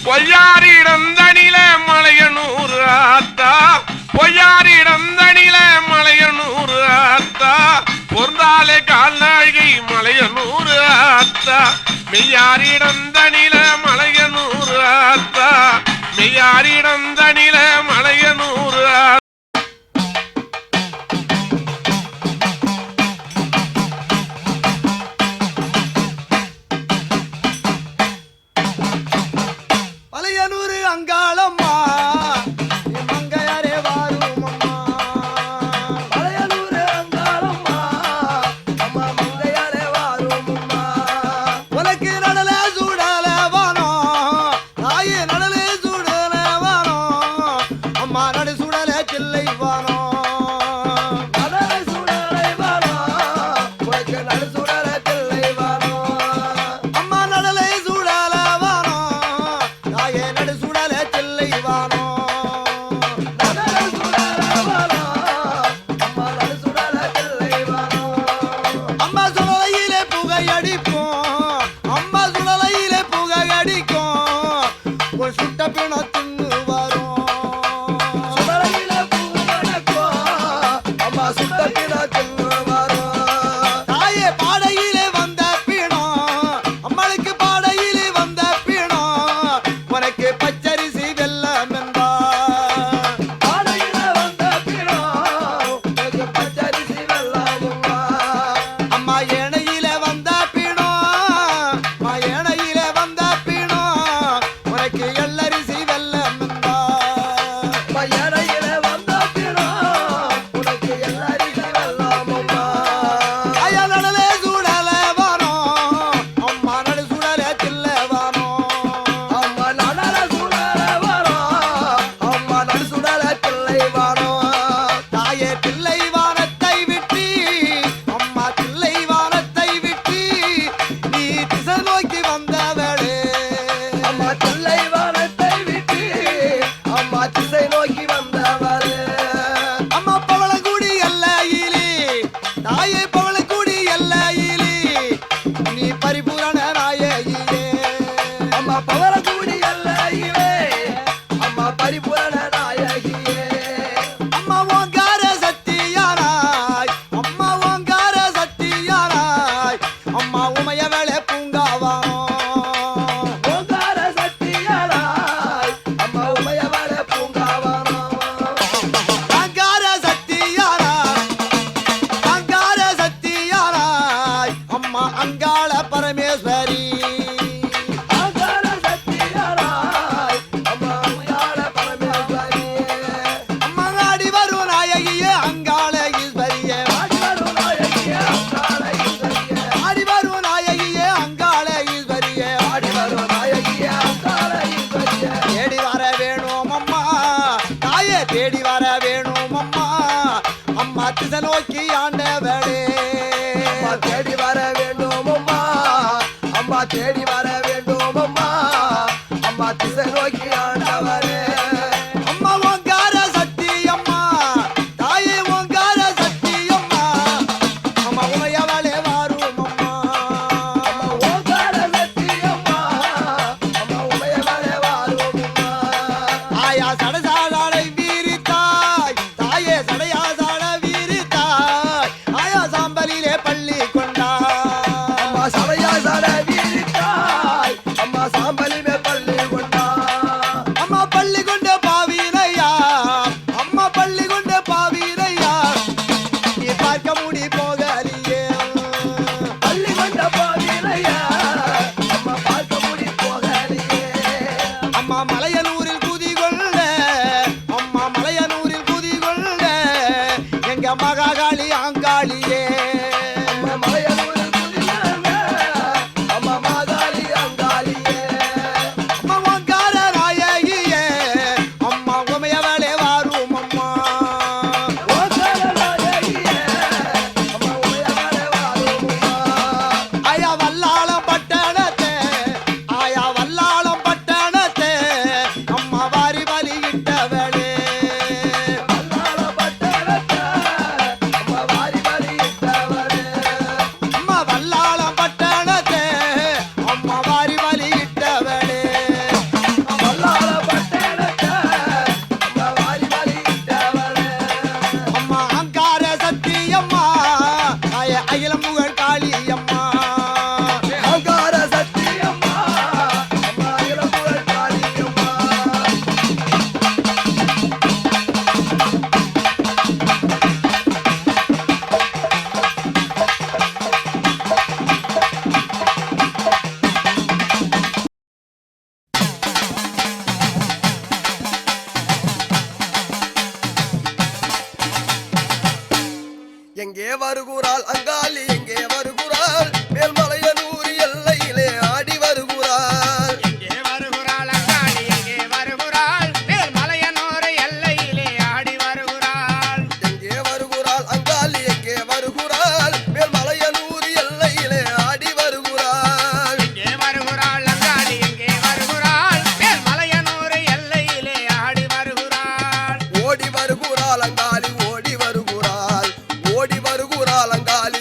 பொய்யாரிடம் தனில மலையனூர் ஆத்தா பொய்யாரிடம் தனில மலையனூர் ஆத்தா பொருந்தாலே கால்நாழி மலையனூர் ஆத்தா மெய்யாரிடம் தனில மலையனூர் ஆத்தா மெய்யாரிடம் தனில மலையனூர் ஆத்தா அங்காளம்மா மங்கையரே வாரும் அம்மா பழையனூர் அங்காளம்மா அம்மா மங்கையரே வாரும் அம்மா உனக்கு நடல சூடல வானோ தாயே நடல சூடல வானோ அம்மா நடு சூடல கிள்ளை வானோ நடல சூடலை வானோ உனக்கு நடு சூடல கிள்ளை வானோ அம்மா நடலை சூடல வானோ தாயே நடு திசை நோக்கி ஆண்டவளே அம்மா தேடி வர வேண்டும் அம்மா அம்மா தேடி வர வேண்டும் அம்மா அம்மா திசை நோக்கி ஆண்டவளே அம்மா ஓங்கார சக்தி அம்மா தாயே ஓங்கார சக்தி அம்மா அம்மா உமையவளே வாரும் அம்மா அம்மா ஓங்கார சக்தி அம்மா அம்மா உமையவளே வாரும் அம்மா ஆயா சடசாடை வீரித்தாய் தாயே சடையா மகாகாளி அங்காளியே அம்மா மகாகாளி அங்காளியே அம்மா ஓங்கார நாயகியே அம்மா உமையவளே வாரும் அம்மா ஓங்கார நாயகியே அம்மா உமையவளே வாரும் அம்மா ஆயா வல்லாளம் பட்டணத்தே எங்கே வருகிறாள் அங்காளி எங்கே வருகிறாள் மேல்மலையனூர் எல்லையிலே ஆடி வருகிறாள் எங்கே வருகிறாள் அங்காளி எங்கே வருகிறாள் மேல்மலையனூர் எல்லையிலே ஆடி வருகிறாள் எங்கே வருகிறாள் அங்காளி எங்கே வருகிறாள் மேல்மலையனூர் எல்லையிலே ஆடி வருகிறாள் எங்கே வருகிறாள் அங்காளி எங்கே வருகிறாள் மேல்மலையனூர் எல்லையிலே ஆடி வருகிறாள் ஓடி வருகிறாள் அங்காளி ஓடி வருகிறாள் ஓடி வருகிறாள் அங்காளி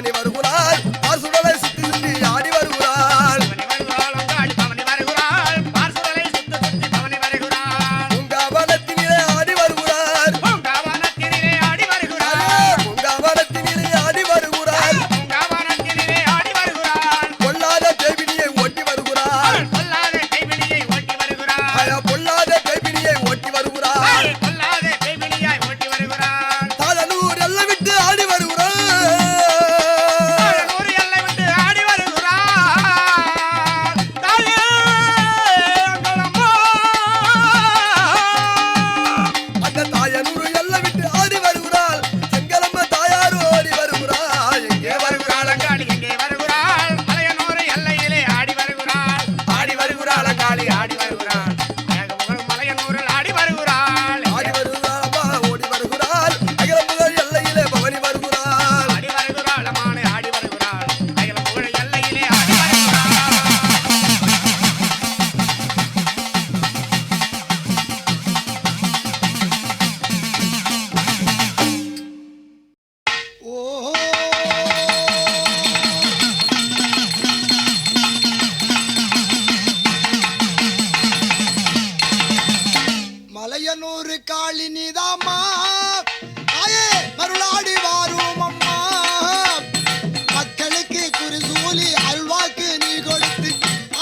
பவனி வருகிறாள் சுடலை சுத்தி சுத்தி ஆடி வருகிறாள் உங்கவனத்தினிலே ஆடி வருகிறாள் உங்கவனத்தினிலே ஆடி வருகிறாள் பொல்லாத தேவினியை ஓட்டி வருகிறாள் பொல்லாத தேவினியை ஓட்டி வருகிறாள் தாளனூர் எல்லை விட்டு ஆடி வருகிறாள் அந்த தாயனூர் எல்லை விட்டு ஆடி வருகிறாள் செங்கலம்ம தாயார் ஓடி வருகிறாள் எங்கே வருகிறாள் அங்காளி எங்கே வருகிறாள் மலையனூர் எல்லையிலே ஆடி வருகிறாள் அங்காளி ஆடி வருகிறாள் மலையனூரில் ஆடி வருகிறாள் ஆடி வருகிறாள் அம்மா ஓடி வருகிறாள் அகிலமுகர் எல்லையிலே பவனி வருகிறாள் ஆடி வருகிறாள் அம்மானே ஆடி வருகிறாள் அகில புகழ் எல்லையிலே ஆடி வருகிறாள் மலையனூர் காளி நீதாம்மா ஆயே மருளாடி வாரும் அம்மா மக்களுக்கு குறிசூலி அல்வாக்கு நீ கொடுத்து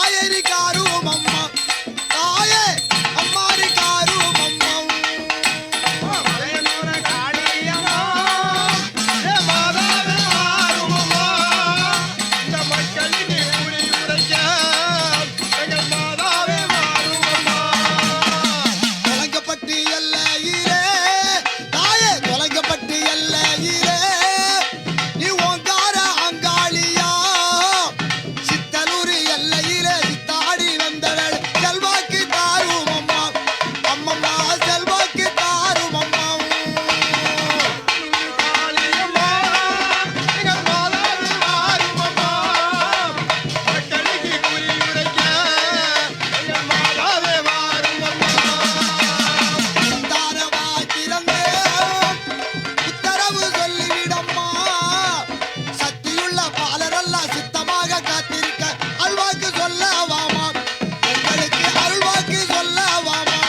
ஆயரி காரும் அம்மா ஆயே அம்மாரி காரும் அம்மா மலையனூர் காளி அம்மா ஏ மாதாவே வாரும் அம்மா இந்த மக்களுக்கு குறி உரைக்க எங்கள் மாதாவே வாரும் அம்மா தொலைக்கப்பட்டு எல்லையிலே தாயே தொலைக்கப்பட்டு எல்லையிலே நீ ஓங்கார அங்காளியா சித்தலூர் எல்லையிலே சித்தாடி வந்தவள் செல்வாக்கு தாரும் அம்மா அம்மம்மா செல்வாக்கு தாரும் அம்மா காளியம்மா எங்கள் மாதாவே வாரும் அம்மா மக்களுக்கு குறி உரைக்க எங்கள் மாதாவே வாரும் அம்மா தாரவாய் திறந்தே உத்தரவு சொல்லிவிடம்மா சக்தியுள்ள பாலரெல்லாம் சித்தமாக காத்திருக்க அல்வாக்கு சொல்ல வாமா எங்களுக்கு அல்வாக்கு சொல்ல வாமா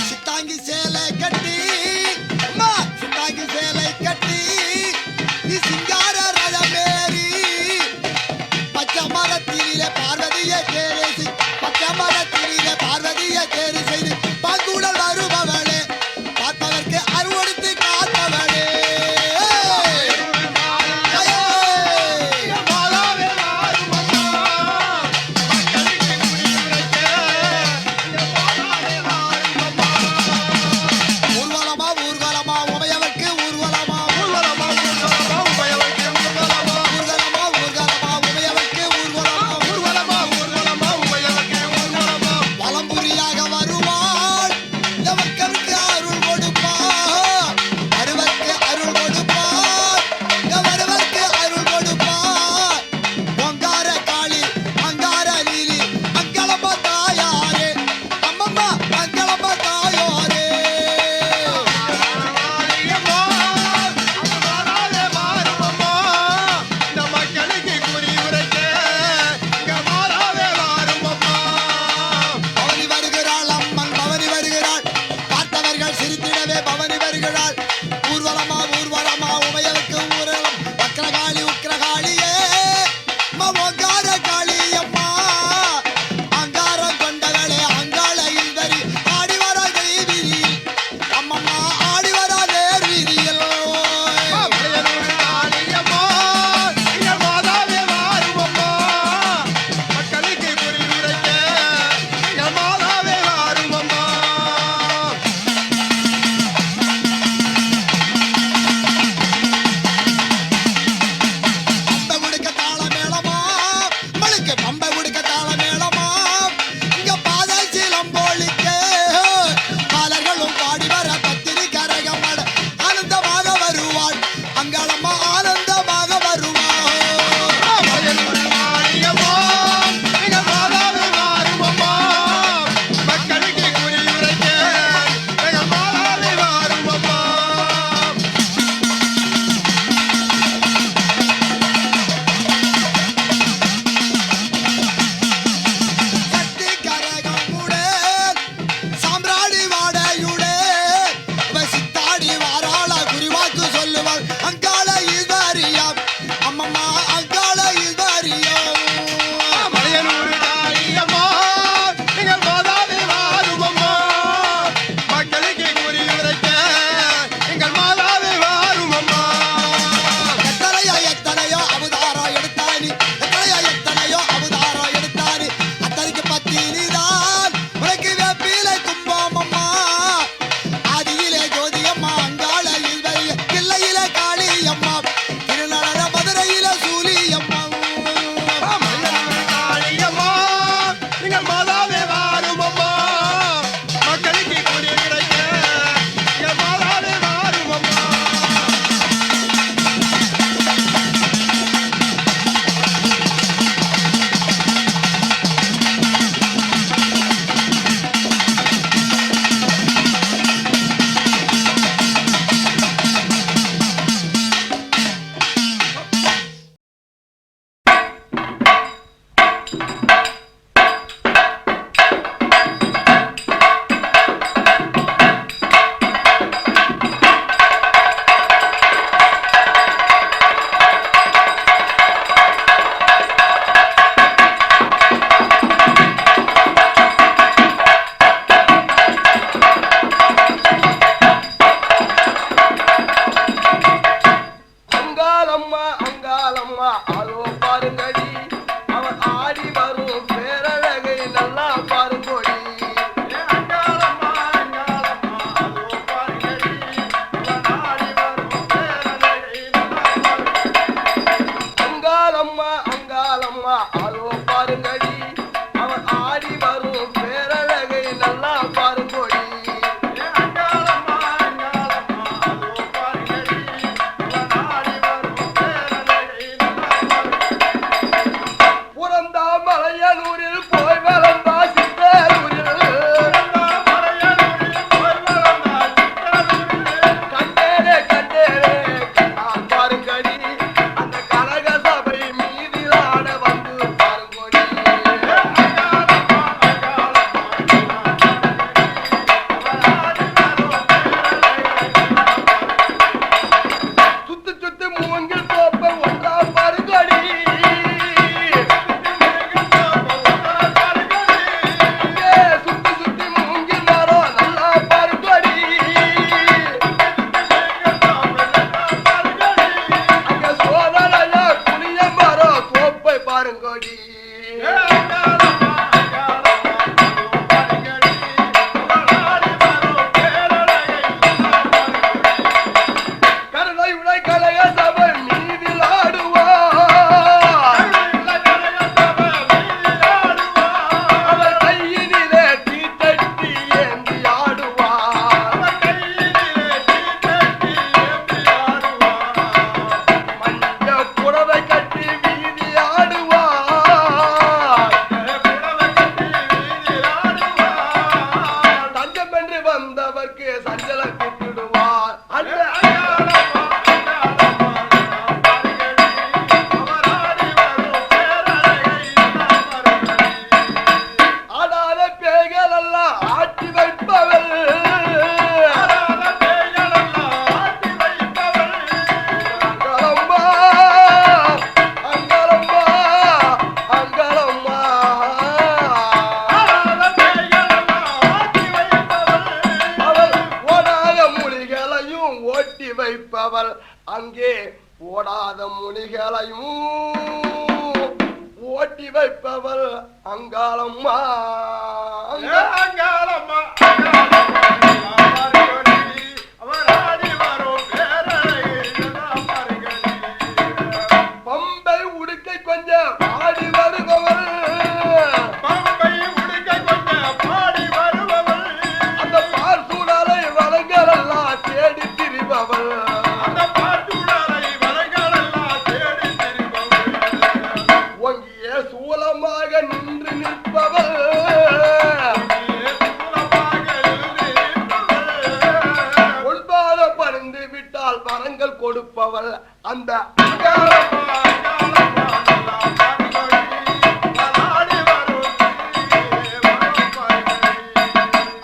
சித்தாங்கி சேலை கட்டி அம்மா சித்தாங்கி சேலை கட்டி நீ சிங்கார ரதமேறி பச்சை மரத்திலே பார்வதியை தேரேசி பச்சை மரத்திலே பார்வதியை தேரி செய்து பாங்குடல் வருபவளே பார்ப்பதற்கு அருவடுத்து காத்தவளே ஊர்வலமா ஊர்வலமா உமையவர்க்கு ஊர்வலமா ஊர்வலமா ஊர்வலமா உமையவர்க்கு ஊர்வலமா ஊர்வலமா ஊர்வலமா உமையவர்க்கு ஊர்வலமா ஊர்வலமா ஊர்வலமா உமையவர்க்கு வரும் பேரழகை நல்லா பாருங்கோடி அங்காளம்மா அங்காளம்மா அதோ பாருங்கடி அவன் ஆடி வரும் பேரழகை நல்லா பாருங்கோடி மலையனூரில் போய் வளர்ந்தா சித்தூரில் கண்டேரே கண்டேரே நான் பாருங்கடி அந்த கனக சபை மீதில் ஆட வந்து பாருங்கடி சுத்து சுத்து மூங்கில் தோப்ப ஒன்றா பாருங்கடி வைப்பவள் அங்கே ஓடாத முனிகளையும் ஓட்டி வைப்பவள் அங்காளம்மா அங்காளம்மா பம்பை உடுக்கை கொஞ்சம் ஆடி வருபவள் அந்த பார்சூடலை வளங்களெல்லாம் தேடி திரிபவள் ஒங்கிய சூலமாக நின்று நிற்பவள் ஒன்பாத பணிந்து விட்டால் வரங்கள் கொடுப்பவள் அந்த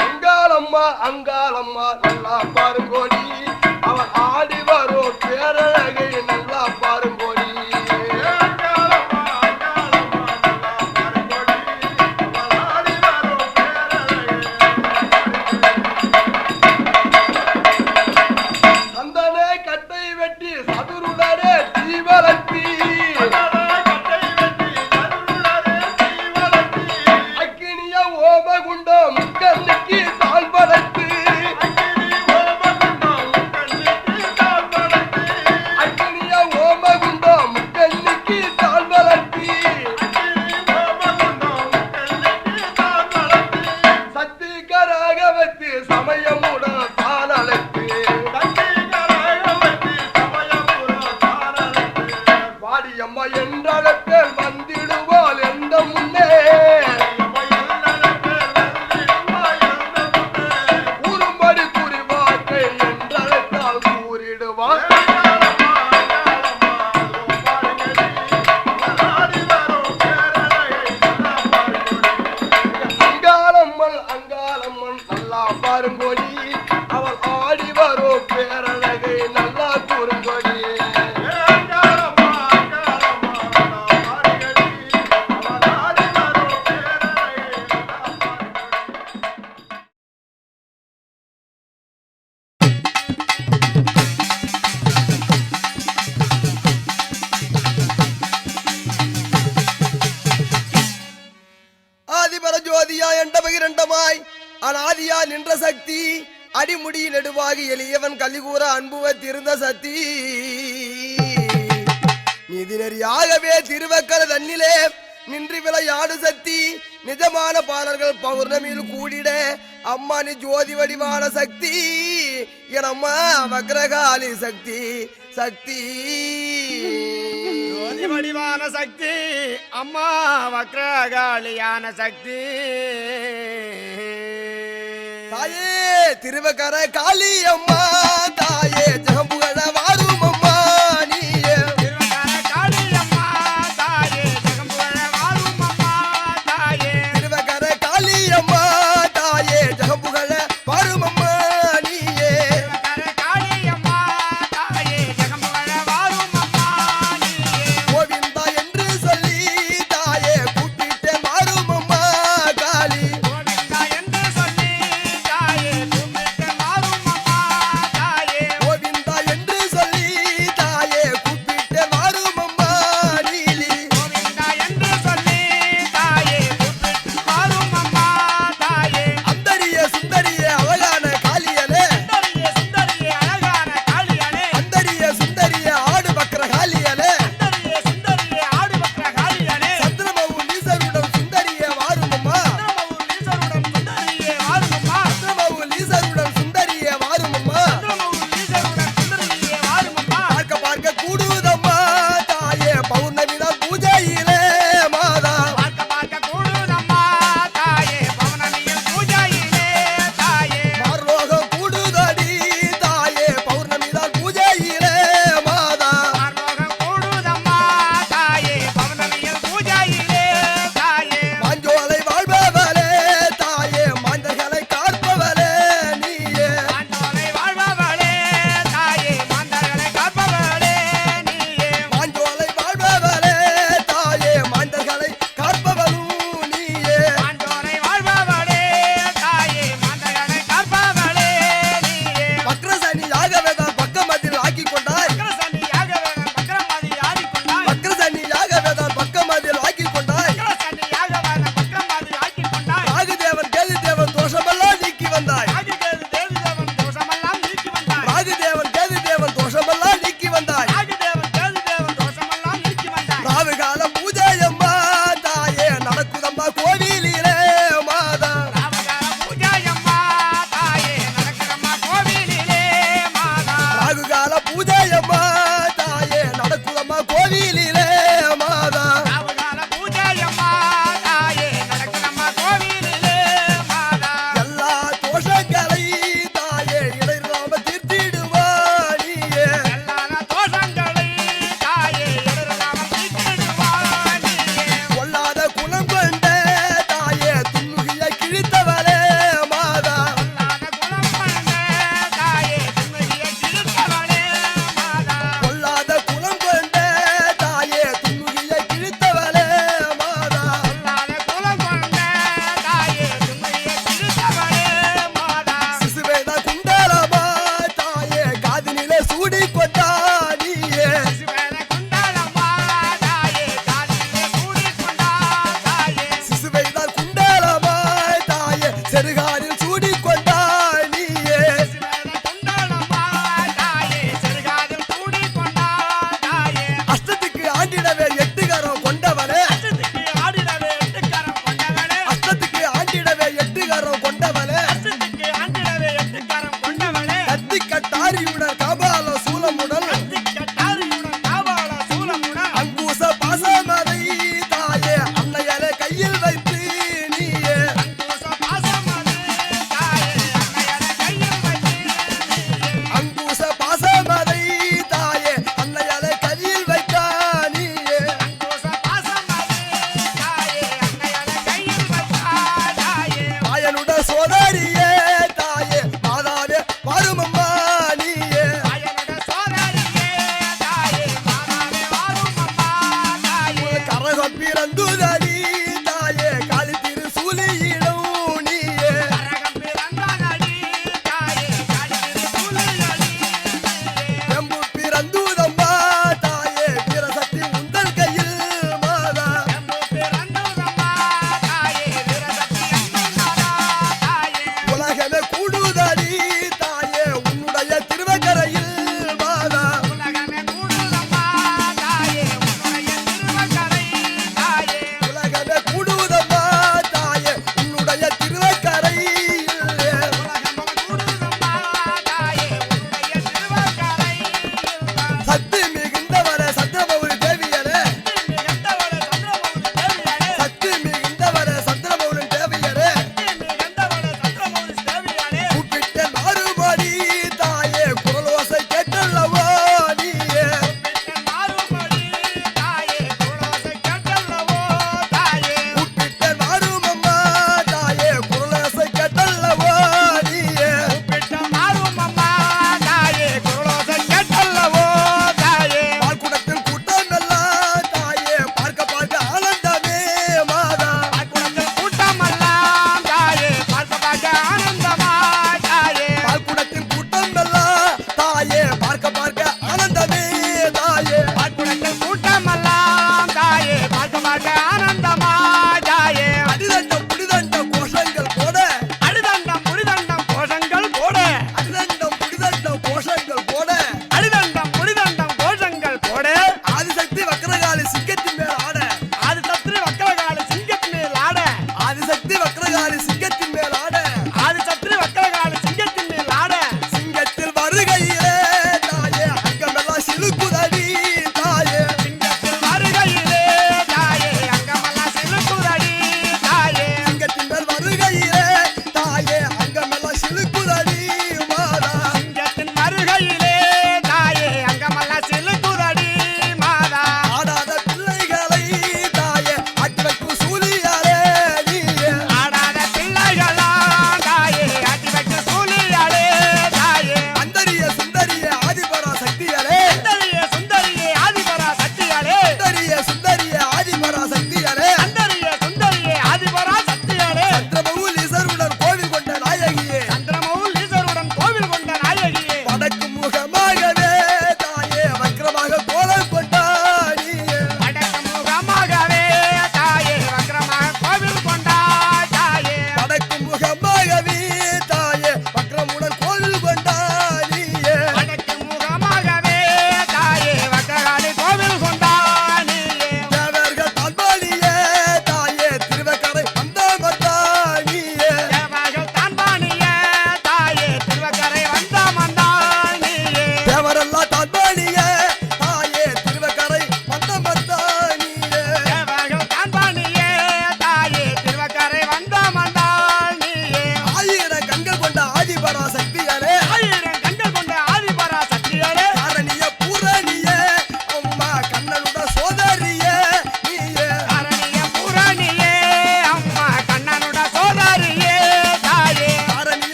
அங்காளம்மா அங்காளம்மா நல்லா பாருங்கோடி அவன் ஆடி வரும் பேரழகை நல்லா பாருங்கோடி சந்தனே கட்டை வெட்டி சதுருடனே தீவலத்தி அக்கினிய ஓமகுண்டம் முக்கண்ணுக்கு தாழ் படைத்து அக்கினிய ஓமகுண்டம் முக்கண்ணுக்கு தாழ் வளர்த்தி சக்திகராக வைத்து சமயமுடன் தான் அழைத்து வாடியம்மா என்றழைப்பேன் வந்திடுவாள் எந்த முன்னே கூறும்படி குறிவாக்கை என்றழைத்தால் கூறிடுவாள் அங்காளம்மன் அங்காளம்மன் நல்லா பாருங்கோடி அவள் ஆடி வரும் பேரழகை நல்லா கூறுங்கோடி ஆதியா என்ற பகிரண்டமாய் அனாதியா நின்ற சக்தி அடிமுடி நெடுவாகி எளியவன் கலிகூற அன்புவத்திருந்த சக்தி நீதிநெறியாகவே திருவக்கர தன்னிலே நின்று விளையாடு சக்தி நிஜமான பாடல்கள் பௌர்ணமியில் கூடிட அம்மா நீ ஜோதி வடிவான சக்தி எனம்மா வக்ரகாளி சக்தி சக்தி ஜோதி வடிவான சக்தி அம்மா வக்ரகாளியான சக்தி தாயே திருவக்கர காளி அம்மா தாயே ஜெகம்புகழ வாரும் அம்மா நீயே திருவக்கர காளி அம்மா தாயே ஜெகம்புகழ வாரும் அம்மா தாயே திருவக்கர காளி அம்மா தாயே ஜெகம்புகழ வாரும் அம்மா நீயே திருவக்கர காளி அம்மா தாயே ஜெகம்புகழ வாரும் அம்மா நீயே கோவிந்தா என்று சொல்லி தாயே கூப்பிட்டு வாரும் அம்மா காளி கோவிந்தா என்று சொல்லி தாயே கும்பிட்டு வாரும் அம்மா தாயே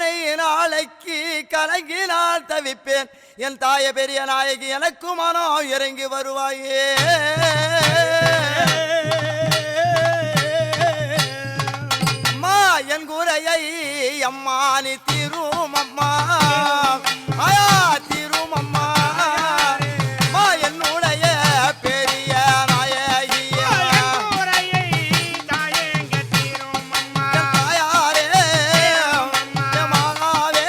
எத்தனை நாளைக்கு கலங்கினால் தவிப்பேன் என் தாய பெரிய நாயகி எனக்கு மனம் இறங்கி வருவாயே அம்மா என் குறையை அம்மா நீ தீரும் அம்மா ஆயா தீரும் அம்மா அம்மா என்னுடைய பெரிய நாயகியா குறையை தாயேங்க தீரும் அம்மா தாயாரே மாதாவே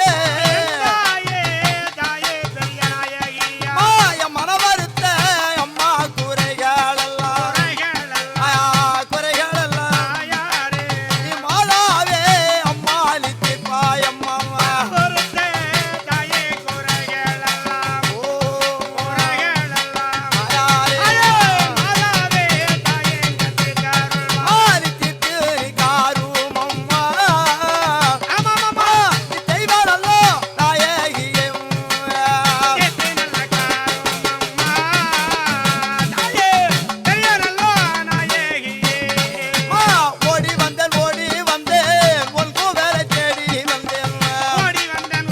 தாயே தாயே பெரிய நாயகியா அம்மா என் மன வருத்த அம்மா குறைகள் எல்லாம் குறைகள் எல்லாம் தாயாரே நீ மாதாவே அம்மா நித்திப்பாய் அம்மா பொறுத்தே தாயே குறைகளெல்லாம் குறைகளெல்லாம் தாயாரே மாதாவே தாயே கத்தி தருள்வா ஆதித்திட்டு காரும் அம்மா ஆமாமாமா நீ தெய்வானல்லோ நாயகியே கேட்டு நல்ல காருமம்மா தாயே பெரிய நல்ல நாயகியே ஓடி வந்தேன் உன் கூவலை தேடி வந்தேன் ஓடி வந்தேன்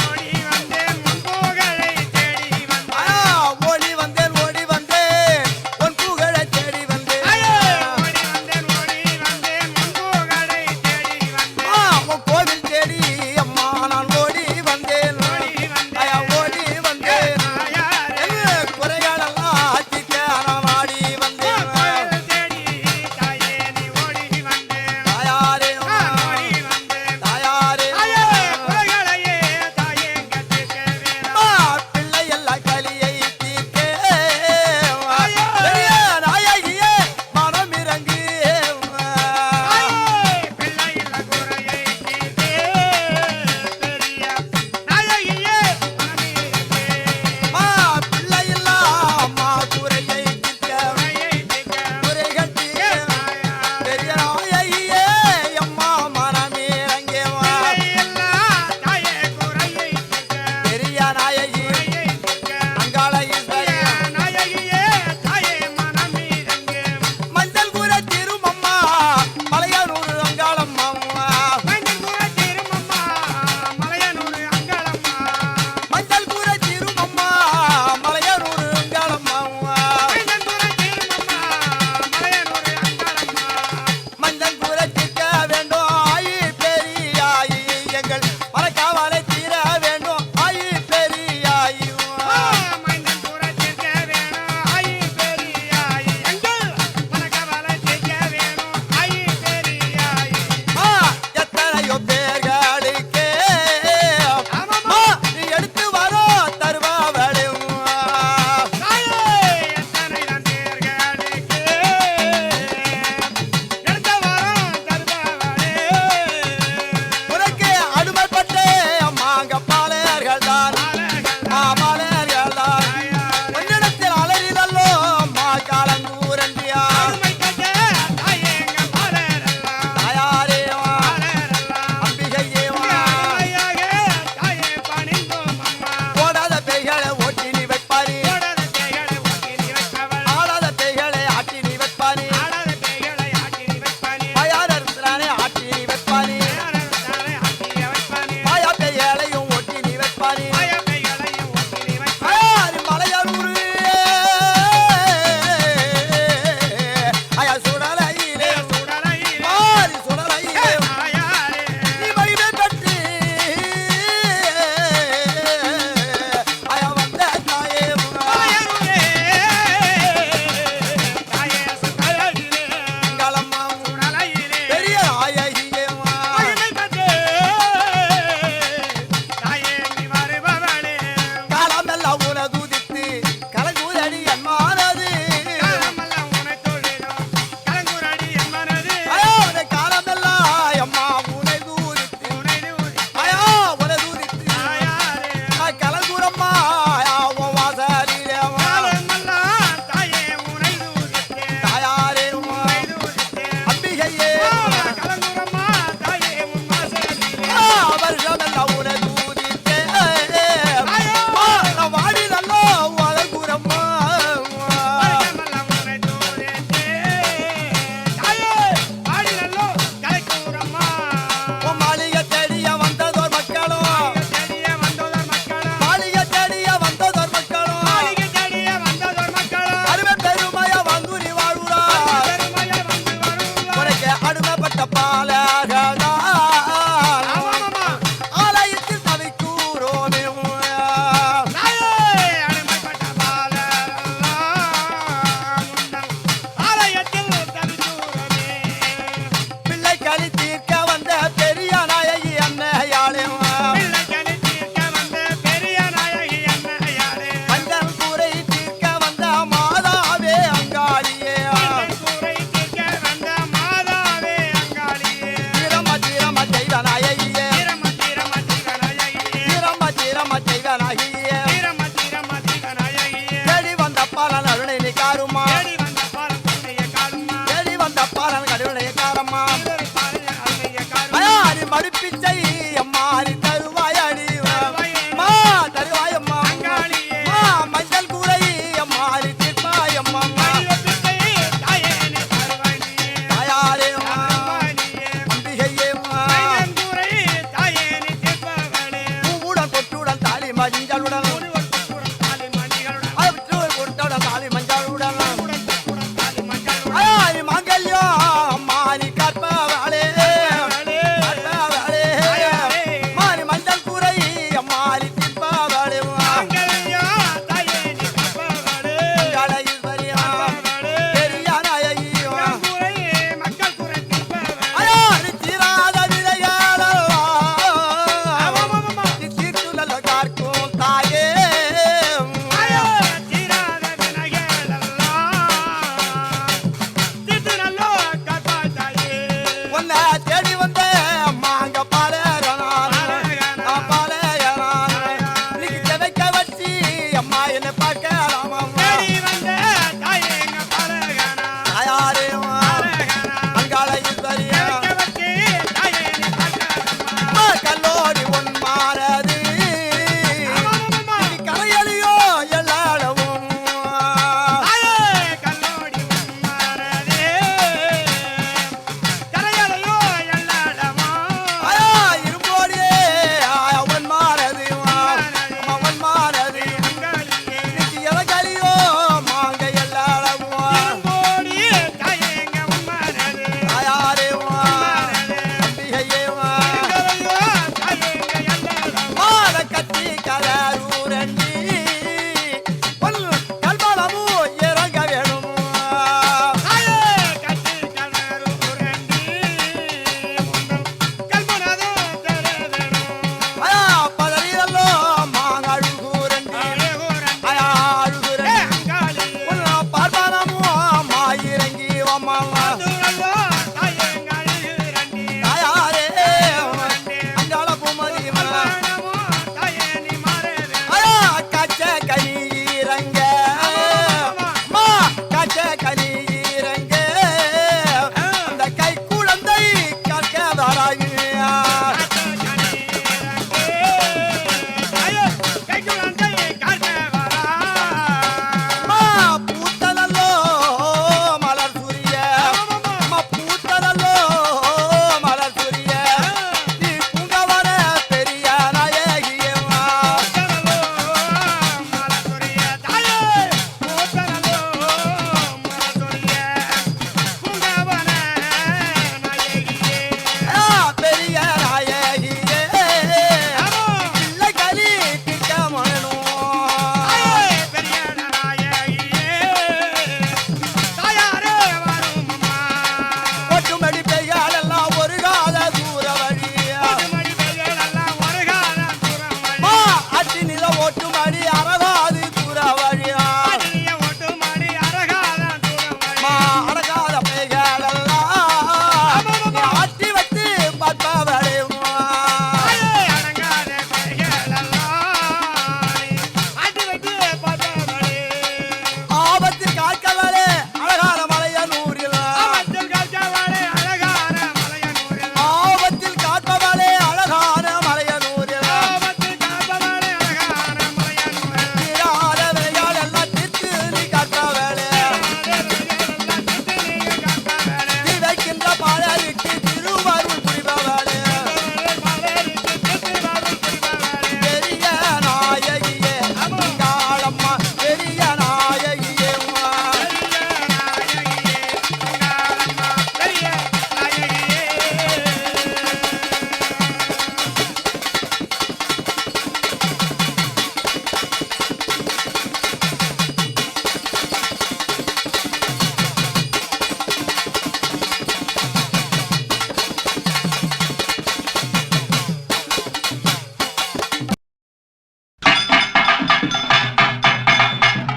உன் புகழை தேடி வந்தேன் ஓடி வந்தேன் உன் புகழை தேடி வந்தேன் ஓடி வந்தேன் உன் புகழை தேடி வந்தேன் உன் கோவில் தேடி அம்மா நான் ஓடி வந்தேன் ஐயா ஓடி வந்தேன் தாயாரே குறைகளெல்லாம் ஆச்சிக்க நான் ஆடி வந்தேன் கோயில் தேடி தாயே நீ ஓடி வந்தேன் தாயாரே நான் ஓடி வந்தேன் தாயாரே தாயே குறைகளையே தாயே கத்திக்க வேணும் பிள்ளை எல்லாம் கலியை தீர்க்கே பெரிய நாயகியே மனம் இறங்கு பிள்ளை இல்ல குறையை தீர்த்தே பெரிய நாயகியே மனமிருக்கே பிள்ளை இல்லா அம்மா குறையை தீர்க்க குறையை தீர்க்க குறைகள் தீர்க்க பெரிய நாயகியே அம்மா மனம் இறங்கே தாயே குறையை தீர்க்க பெரிய நாயகி குறையை தீர்க்க அங்காள ஈஸ்வரி நாயகியே தாயே மனமிருக்கே மஞ்சள் கூற திருமம்மா மலையனூர் அங்காளம்மா மஞ்சள் குறை திருமம்மா மலையனூர் அங்காளம்மா மஞ்சள் கூற திருமம்மா மலையனூர் அங்காளம்மா மஞ்சள் குறை திருமம்மா மலையனூர் அங்காளம்மா மஞ்சள் கூற தீர்க்க வேண்டும் ஆயி பெரியாயி எங்கள் மரக்காவலை தீர வேண்டும் ஆயி பெரியாயி மஞ்சள் குறை தீர்க்க வேணும் ஆயி பெரியாயி எங்கள் மனக்கவலை தீர்க்க வேணும் ஆயி பெரியாயி எத்தனையோ பேர்களுக்கே ஆமாமா நீ எடுத்து வரோ தருவாவளையும் தாயே எத்தனை தான் தேர்களுக்கு எடுத்த வரம் தருபவளே உனக்கு அடிமைப்பட்ட மடிப்பிச்சை அம்மாரி தருவாயடி மா தருவாயம்மா மா மஞ்சள் கூரை அம்மாரி திப்பாயம்மா தாயாரே அம்பிகையே பூவுடன் கொட்டுடன் தாலி மஞ்சளுடன் கொட்டுடன் தாலி மஞ்சளுடன் மங்கல்யம் அம்மாரி கற்பவாளே மாறி மஞ்சள் கூரை அம்மாரி திப்பாவளே பெரிய நாயகியோ தீராத விலையாளோ தீர்த்துள்ள கார்க்கும் தாயே உன்னை தேடி வந்த அம்மாங்க பாலையறான் இன்னைக்கு செவைக்க வச்சு அம்மா என்ன பார்க்கலாமா தாயாரே அங்காளையில் வரியா கல்லோடி ஒன் மாறது கரையலியோ எல்லாளவும் இரும்போடியே அவன் மாறது அவன் மாறது இன்னைக்கு எவகலியோ மாங்க எல்லாளவும் தாயாரே அம்பிகையே மால கட்டி கலரூரண்டி கல்பலமும் இறங்க வேணும் பதறியல்லோ மாங்கழுகூரண்டி அழுகுரண்டி பார்ப்பனமும் மாயிரங்கி அம்மா தாயாரே அங்காள பூமதி கச்ச கனீரங்க மா கச்ச கனீரங்க அந்த கை குழந்தை கற்க வராயா மா பூத்தனல்லோ மலர் சூரிய மா பூத்தனல்லோ மலர் சூரிய நீ பூங்கவன பெரிய நாயகியம்மா பெரிய நாயகியே பிள்ளை கலி திட்டமணும் ஒட்டுமடி பெய்யாலெல்லாம் ஒரு கால தூர வழியா மா அத்தி நில ஒட்டுமடி அறகாது தூர வழியா மா அடகாத பெய்யாலெல்லாம் நீ ஆட்டி வச்சு பார்ப்பவளே ஆபத்தில் காக்கவளே அழகான மலைய நூறில் ஆபத்தில் காப்பவளே அழகான மலைய நூறில் தீராத விலையால் எல்லாம் திட்டு நீ காப்பவளே நீ வைக்கின்ற பாடலுக்கு திருவருள் புரிபவளே பெரிய நாயகியே காளம்மா பெரிய நாயகியே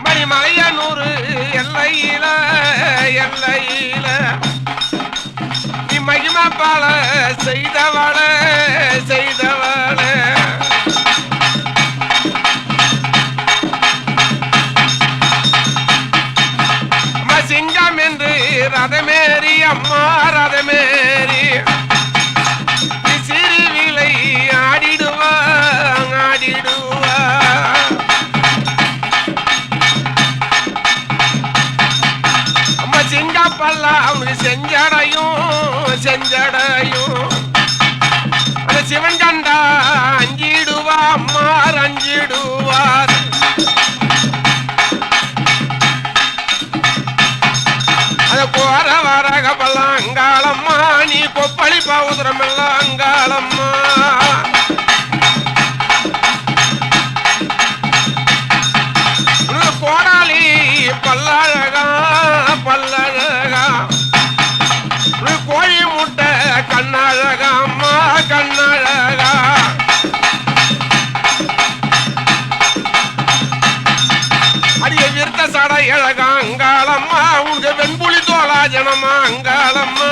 மணிமலையனூர் எல்லையில எல்லையில நீ மகிமா பால செய்தவள செய்தவள சிங்கம் என்று ரதமேறி அம்மா ரதமேறி நீ சிறி செஞ்சடையும் அந்த சிவன் கண்டா அஞ்சிடுவா அம்மார் அஞ்சிடுவார் அத போற வரக பல்லாம் அங்காளம்மா நீ கொப்பளி பவுதிரம் எல்லாம் அங்காளம்மா கோடாலி பல்லழகா பல்லழகா கோழி முட்டை கண்ணழகா அம்மா கண்ணழகா அடிய விருத்த சடை அழகா அங்காளம்மா உங்க வெண்புலி தோலா ஜனமா அங்காளம்மா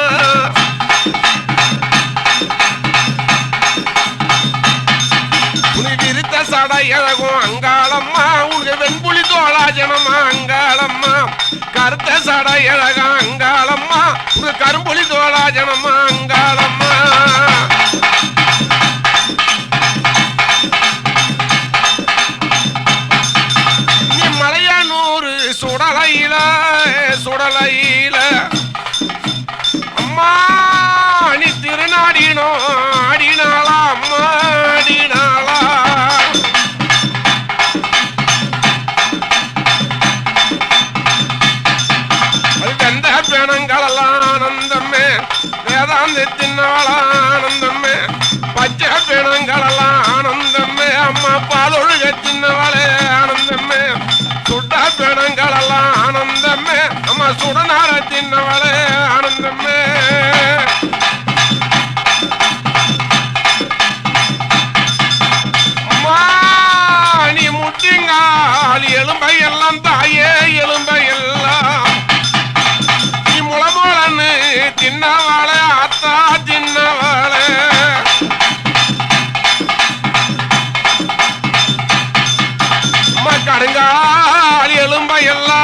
விருத்த சடை அழகும் அங்காளம்மா உங்க வெண்புலி தோலா ஜனமா அங்காளம்மா கருத்த சடை அழகா அங்காளம்மா உங்க கரும்புலி தோலா ஜனமா அங்காளம்மா நீ மலையானூர் சுடலையில சுடலையில அம்மா நீ திருநாடினோ ஆடினாளா அம்மா ஆடினாளா வெந்த பிணங்களெல்லாம் ஆனந்தமே வேதாந்தத்தினால ஆனந்தமே பச்சை பிணங்களெல்லாம் ஆனந்தமே அம்மா பாலொழுக தின்னவளே ஆனந்தமே சுட்ட பிணங்களெல்லாம் ஆனந்தமே அம்மா சுடநார தின்னவளே ஆனந்தமே அம்மா நீ முட்டிங்கால் எலும்பை எல்லாம் தாயே எலும்பை எல்லாம் நீ முளமுளன்னு தின்னவாளே ஆத்தா தின்னவாளே அம்மா கடுங்கால் எலும்பை எல்லாம்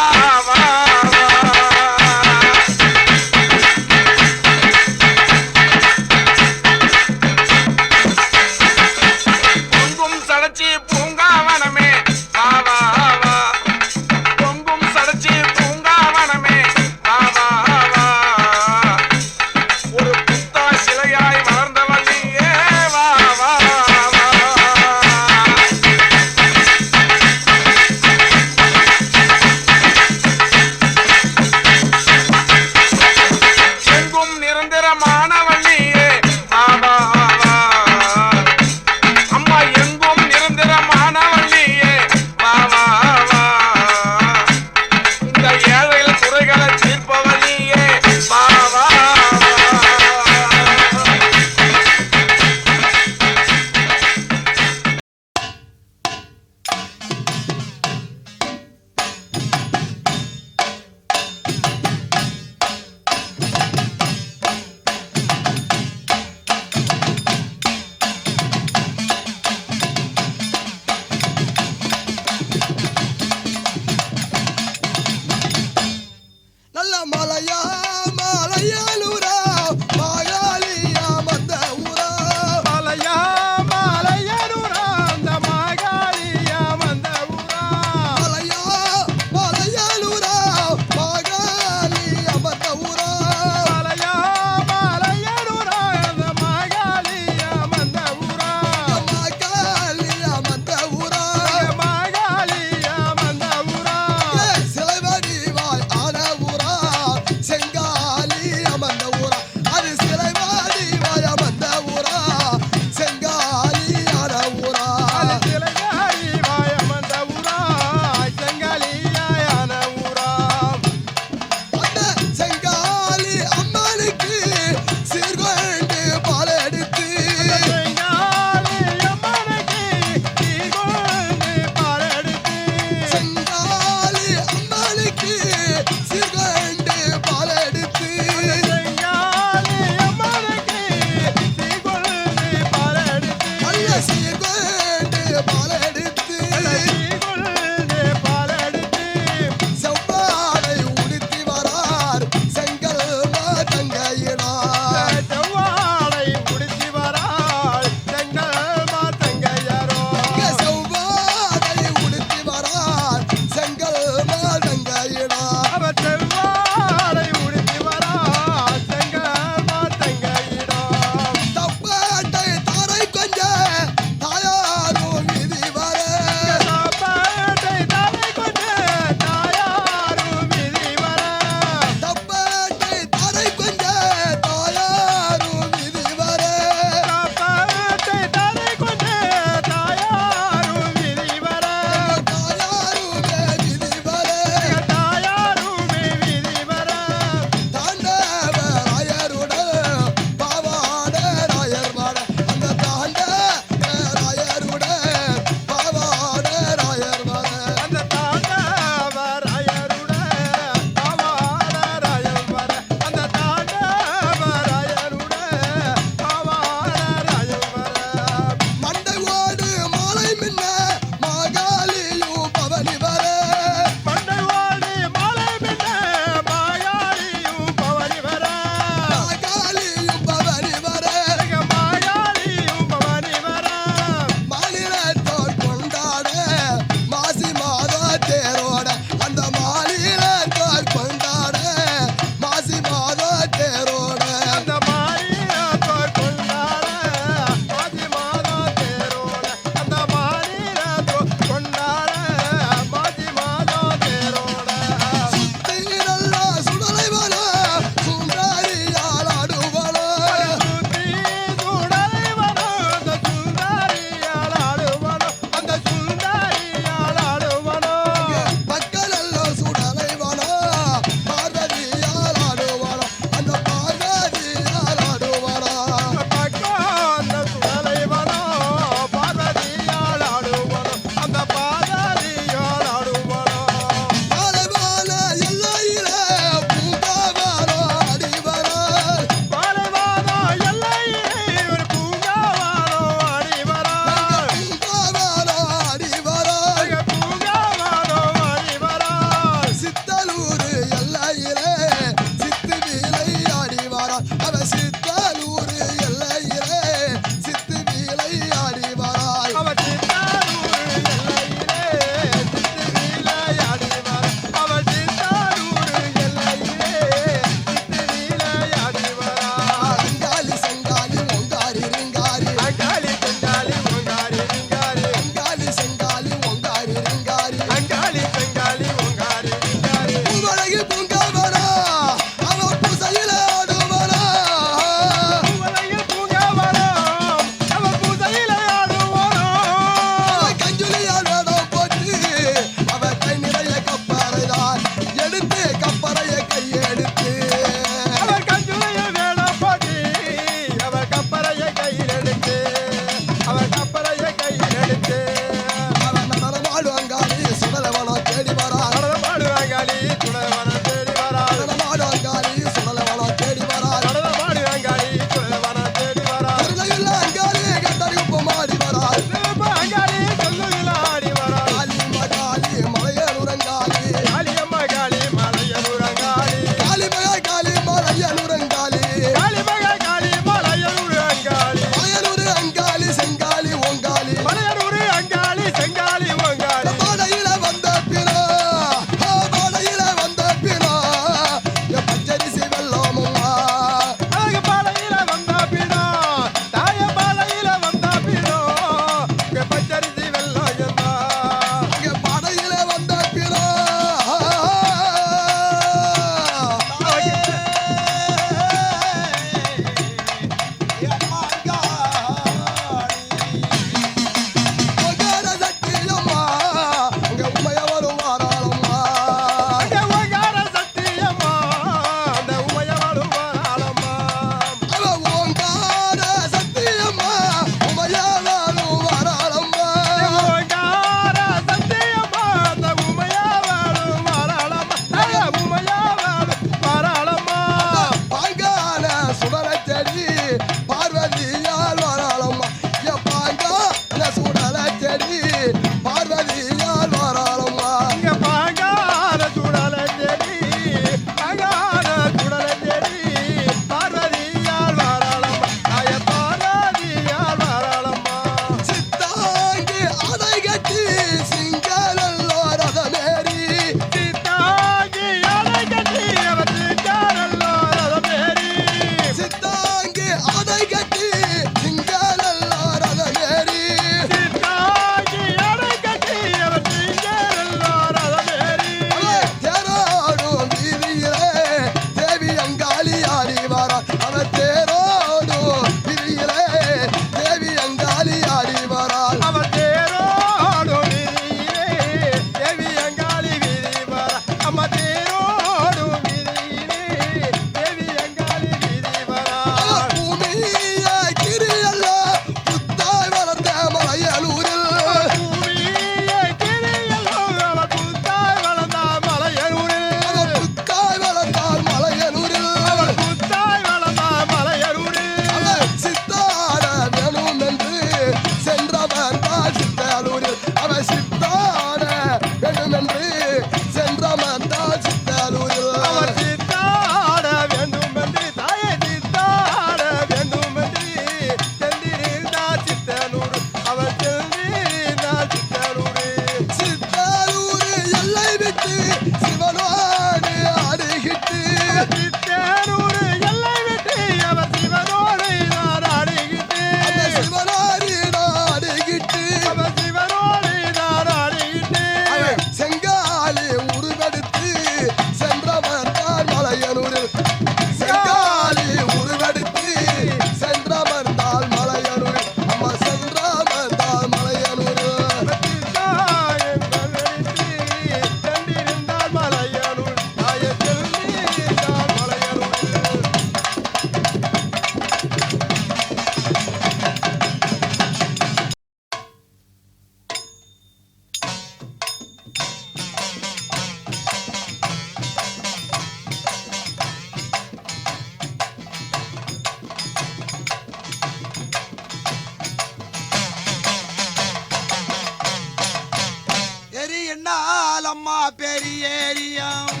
பெரியேரியம்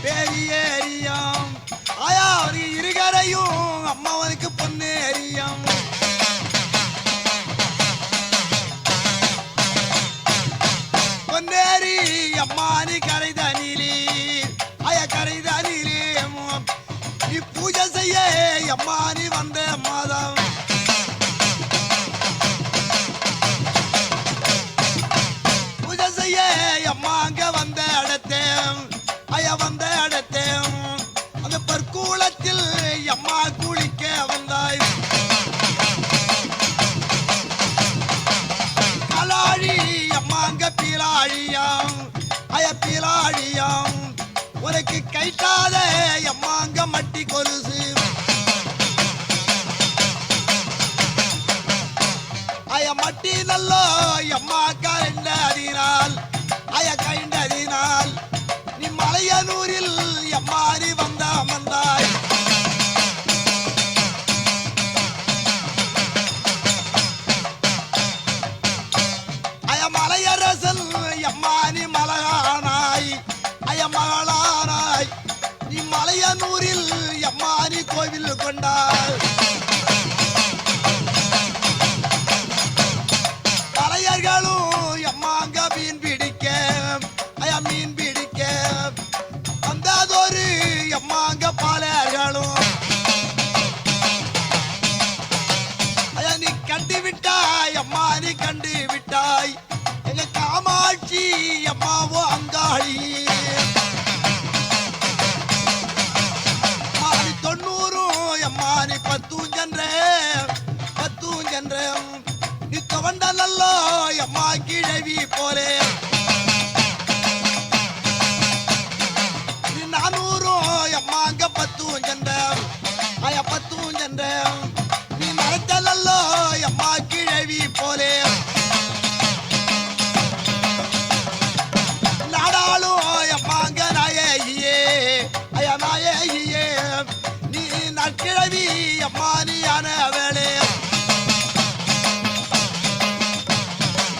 பெரியேரியம் ஆயா அவனுக்கு இருகரையும் அம்மாவனுக்கு பொன்னேரியம் பொன்னேரி அம்மானி கரைதனிலே ஆயா கரைதனிலே நீ பூஜை செய்ய அம்மானி வந்த மாதம் பூஜை செய்ய அம்மா அங்க வந்த இடத்தேன் ஐயா வந்த இடத்தேன் அந்த பற்கூலத்தில் அம்மா குளிக்க வந்தாய் கலாழி அம்மா அங்க பீலாழியாம் ஐயா பீலாழியாம் உனக்கு கைட்டாத அம்மா அங்க மட்டி கொலுசு ஐயா மட்டி நல்லோ அம்மா கண்டதினால் ஐயா கண்டதினால் நீ மலையனூரில் அம்மா நீ வந்தாய் ஐயா மலையரசன் அம்மா நீ மலகானாய் ஐயா மகளானாய் நீ மலையனூரில் அம்மா நீ கோவில் கொண்டாய் கலையர்களும் அம்மாங்க மீன் பிடிக்க ஐயா மீன் பிடிக்க வந்ததொரு அம்மாங்க பாலர்களும் ஐயா நீ கண்டு விட்டாய் அம்மா நீ கண்டு விட்டாய் எங்க காமாட்சி அம்மாவோ அங்காளி மாறி 90 அம்மா நீ 10 சென்ற நீ கவண்ட நல்லோ அம்மா கிழவி போலே நீ 400 அம்மா அங்க 10 சென்ற ஆயா 10 சென்ற நீ நடத்த நல்லோ அம்மா கிழவி போலே நாடாளும் அம்மா அங்க நாயகியே ஐயா நாயகியே நீ நற்கிழவி அம்மா நீ ஆன வேளே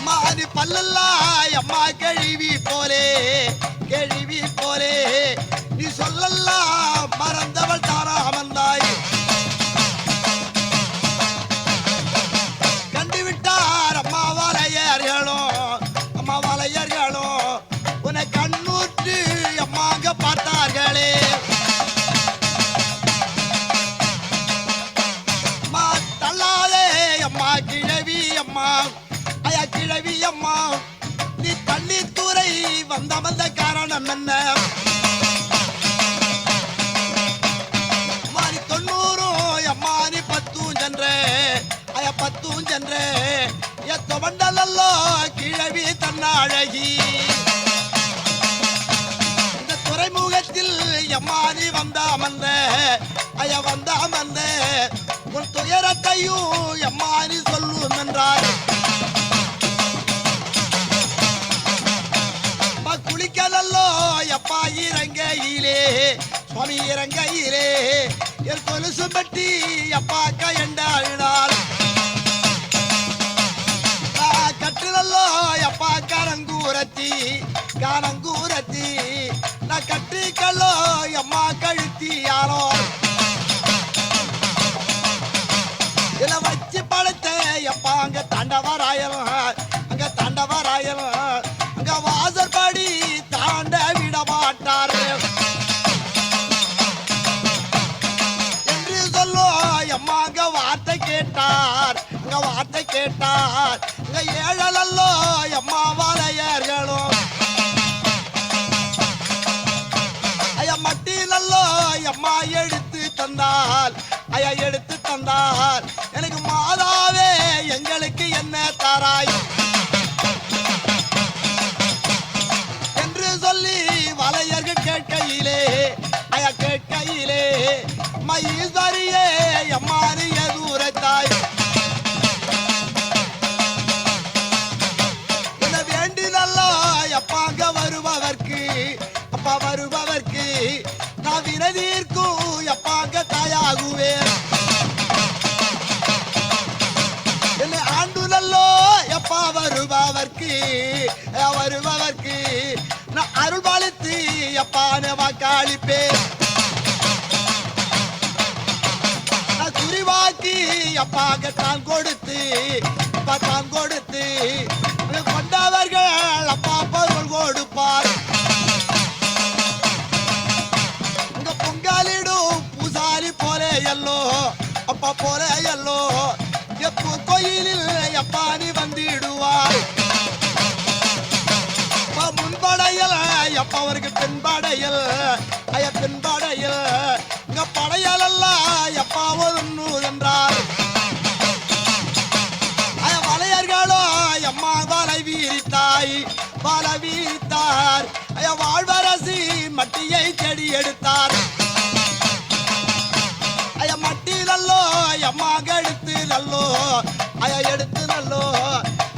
மாறி பல்லல்லா அம்மா கழுவி போலே நீ சொல்லலாம் மறந்தவள் தாரா அமர்ந்தாய் கண்டுவிட்டார் அம்மா வலையர்களும் உன்னை கண்ணூற்று அம்மாங்க பார்த்தார்களே அம்மா தள்ளாதே அம்மா கிழவி அம்மா ஐயா கிழவி அம்மா நீ தள்ளித்துறை வந்த காரணம் என்ன மாறி 90 அம்மா நீ 10 சென்ற ஐயா 10 சென்ற எத்த மண்டலல்லோ கிழவி தன்னாழகி இந்த துறைமுகத்தில் அம்மா நீ வந்த ஐயா வந்த உன் துயரத்தையும் அம்மா நீ சொல்லும் என்றார் குளிக்கலல்லோ எப்பா இறங்கையிலே சுவாமி இறங்கையிலே என் கொலுசு பட்டி எப்பாக்கா என்றாள் கட்டுனல்லோ எப்பா கானங்கூரத்தி நான் கட்டுக்கல்லோ எம்மா கழுத்தியாலோ இதை வச்சு படுத்த எப்பா அங்க தாண்டவராயலும் அங்க வாசற்படி தாண்ட விட மாட்டாரு என்று சொல்லோ எம்மா அங்க வார்த்தை கேட்டார் அங்க ஏழலல்லோ எம்மா வாழையர்களும் ஐயா மட்டிலல்லோ எம்மா எடுத்து தந்தால் எனக்கு மாதாவே எங்களுக்கு என்ன தாராய் என்று சொல்லி வலையர்கள் கேட்கையிலே ஈஸ்வரியே எம்மானிய தூரத்தாய் என்ன வேண்டினல்லோ எப்பாங்க வருபவர்க்கு நான் வினதீர்க்கும் எப்பாங்க தாயாகுவேன் என்னை ஆண்டு நல்லோ எப்பா வருபவர்க்கு நான் அருள் பாலித்து அப்பான வாக்களிப்பேன் நான் குறிவாக்கி அப்பாக தான் கொடுத்து அப்பா தான் கொடுத்து கொண்டவர்கள் அப்பா பொருள் கொடுப்பார் உங்க பொங்காலிடும் பூசாரி போல எல்லோ அப்பா போல எல்லோ எப்போ கோயிலில் அப்பா நீ வந்திடுவார் முன்படையல் அப்பா அவருக்கு பின்படையல் ஐயா பின்படையல் இங்க படையல் அல்ல அப்பா ஒரு என்றார் ஐயா வளையர்களோ அம்மா வலை வீரித்தாய் வலை வீரித்தார் ஐயா வாழ்வரசி மட்டியை செடி எடுத்தார் ஐயா மட்டி நல்லோ அம்மா எடுத்து நல்லோ ஐயா எடுத்து நல்லோ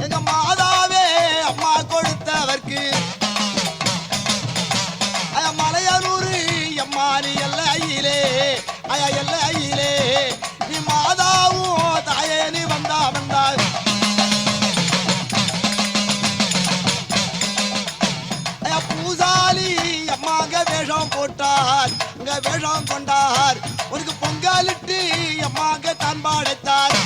எங்க மாதாவே அம்மா கொடுத்தவர்க்கு ஐயா மலையனூர் அம்மா நீ எல்லையிலே ஐயா எல்லையிலே நீ மாதாவும் தாயே நீ வந்தா ஐயா பூசாலி அம்மாங்க வேஷம் போட்டார் இங்க வேஷம் கொண்டார் உனக்கு பொங்கலிட்டு அம்மாங்க தான் பாடைத்தார்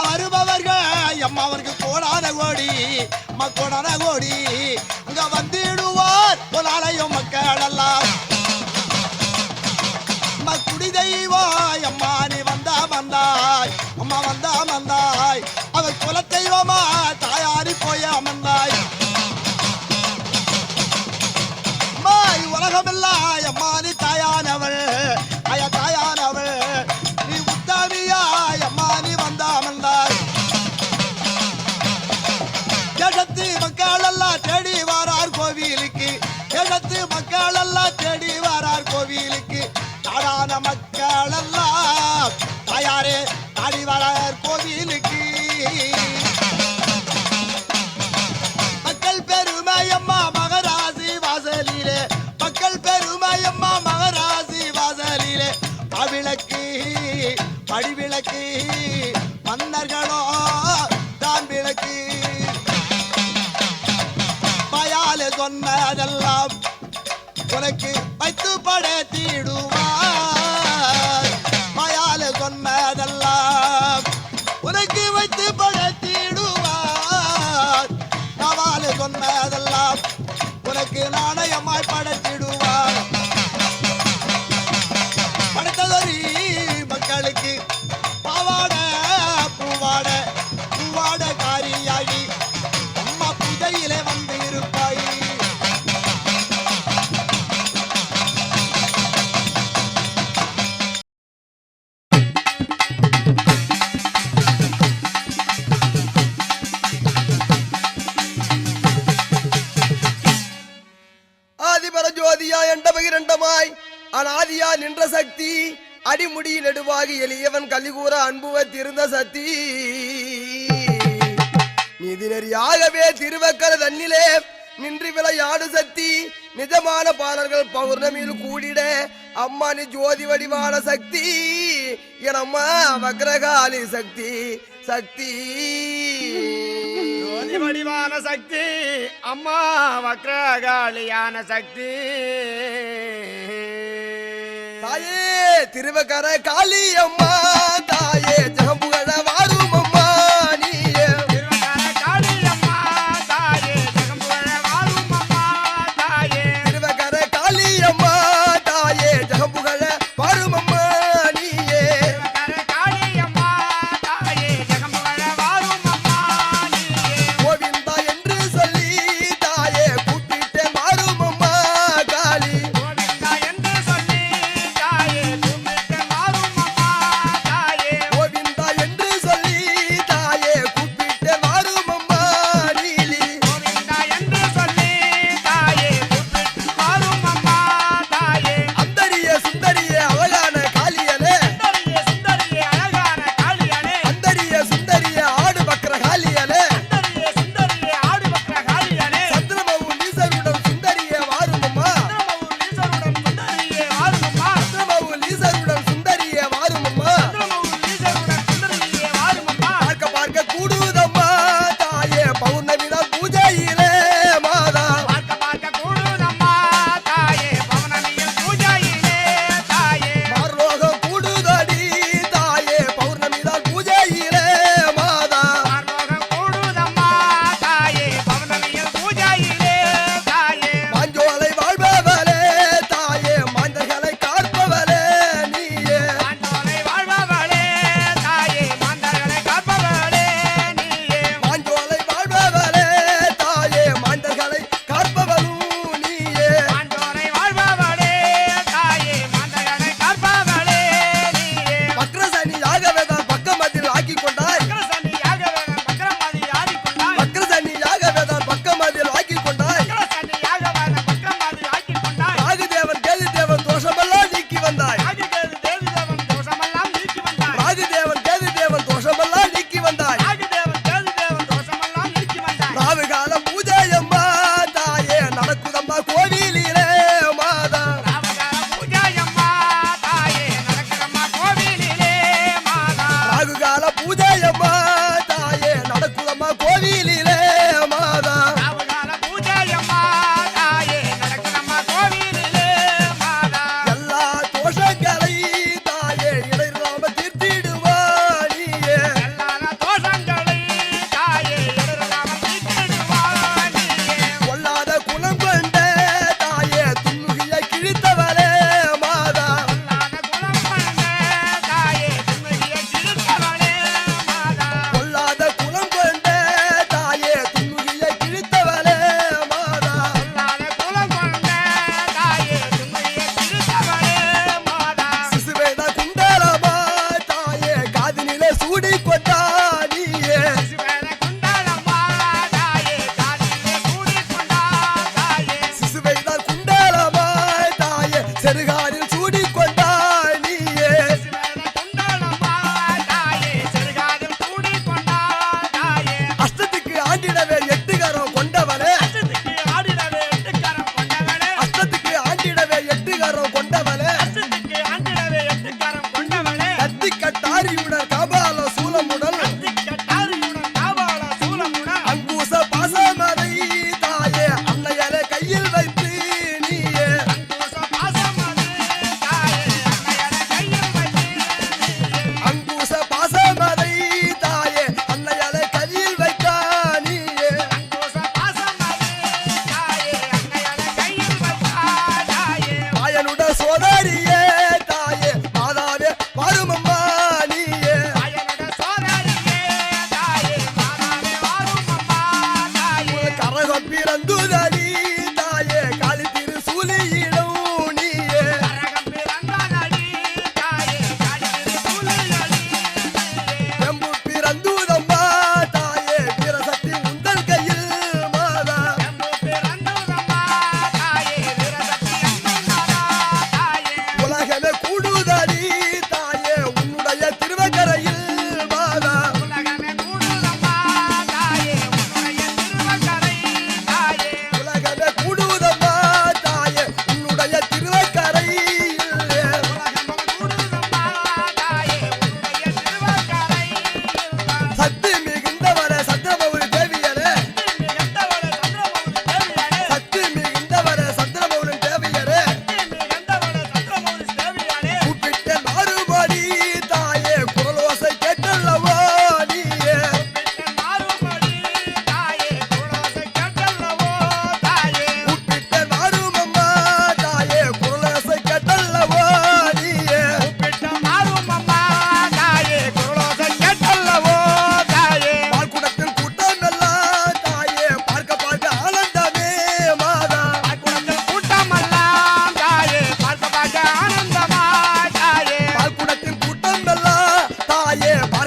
வருபவர்கள் அம்மா அவருக்கு கோடான கோடி அம்மா கோடான கோடி அங்க வந்திடுவார் போலாலையும் மக்கள் எல்லாம் அம்மா குடி தெய்வம் அம்மா நீ வந்தாய் அம்மா வந்தாய் அவர் குல தெய்வமா தாயாரி போய் அமர்ந்தாய் அம்மா உலகமெல்லாம் அம்மா நீ தாயானவள் ஐயா தாயானவள் நீ உத்தமியா அம்மா நீ வந்தாய் தேசத்து மக்கள் எல்லாம் தேடி வாரார் கோவிலுக்கு தேசத்து மக்கள் எல்லாம் தேடி வாரார் கோவிலுக்கு நாடான மக்கள் எல்லாம் தாயாரே தாடி வாரார் கோவிலுக்கு மக்கள் பெருமையம்மா மகராசி வாசலிலே மக்கள் பெருமையம்மா மகராசி வாசலிலே அவிளக்கு படிவிளக்கு மன்னர்களோ தான் விளக்கு பயால சொன்னதெல்லாம் உனக்கு வைத்து படைத்திடுவார் பயால சொன்னதெல்லாம் உனக்கு வைத்து படைத்திடுவார் நவால சொன்னதெல்லாம் உனக்கு நாணயமாய் படைத்திடுவார் படைத்ததொரு மக்களுக்கு பாவாட பூவாட பூவாட காரியாகி அம்மா பூஜையிலே வந்து இருப்பாய் ஆதிபர ஜோதியா என்ற பகிரண்டமாய் அநாதியா நின்ற சக்தி அடிமுடி நெடுவாகி எளியவன் கலிகூற அன்புவத்திருந்த சக்தி நீதிநெறியாகவே திருவக்கர தன்னிலே நின்று விளையாடு சக்தி நிஜமான பாலர்கள் பௌர்ணமியில் கூடிட அம்மா நீ ஜோதி வடிவான சக்தி எனம்மா வக்ரகாளி சக்தி சக்தி ஜோதி வடிவான சக்தி அம்மா வக்ரகாளியான சக்தி தாயே திருவக்கர காளி அம்மா தாயே ஜகம்புகழ வாரும் அம்மா நீயே திருவக்கர காளி அம்மா தாயே ஜெகம்புகழ வாழும் அம்மா தாயே திருவக்கர காளி அம்மா தாயே ஜகம்புகழ வாரும் அம்மா நீயே திருவக்கர காளி அம்மா தாயே ஜெகம்புகழ வாழும் அம்மா நீயே கோவிந்தா என்று சொல்லி தாயே கூப்பிட்டே வாரும் அம்மா காளி கோவிந்தா என்று சொல்லி தாயே கும்பிட்டு வாழும் அம்மா தாயே கோவிந்தா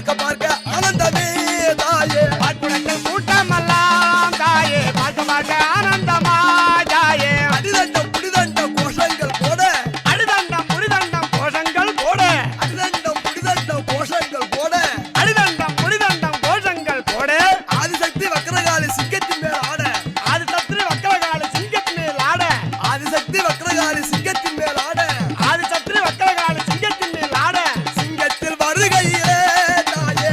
பார்க்க பார்க்க ஆனந்தமே தாயே பால்குடத்தில் கூட்டமெல்லாம் தாயே பார்க்க பார்க்க ஆனந்தமா தாயே அடிதண்டம் புடிதண்டம் கோஷங்கள் போட அடிதண்டம் புரிதண்டம் கோஷங்கள் போட அடிதண்டம் புடிதண்டம் கோஷங்கள் போட அடிதண்டம் புரிதண்டம் கோஷங்கள் போட ஆதிசக்தி வக்ரகாளி சிங்கத்தின் மேல் ஆட அது சத்ரு வக்கரகால சிங்கத்தின் மேல் ஆட ஆதிசக்தி வக்ரகாளி சிங்கத்தின் மேல் ஆட அது சத்ரு வக்கரகால சிங்கத்தின் மேல் ஆட சிங்கத்தில் வருகையிலே தாயே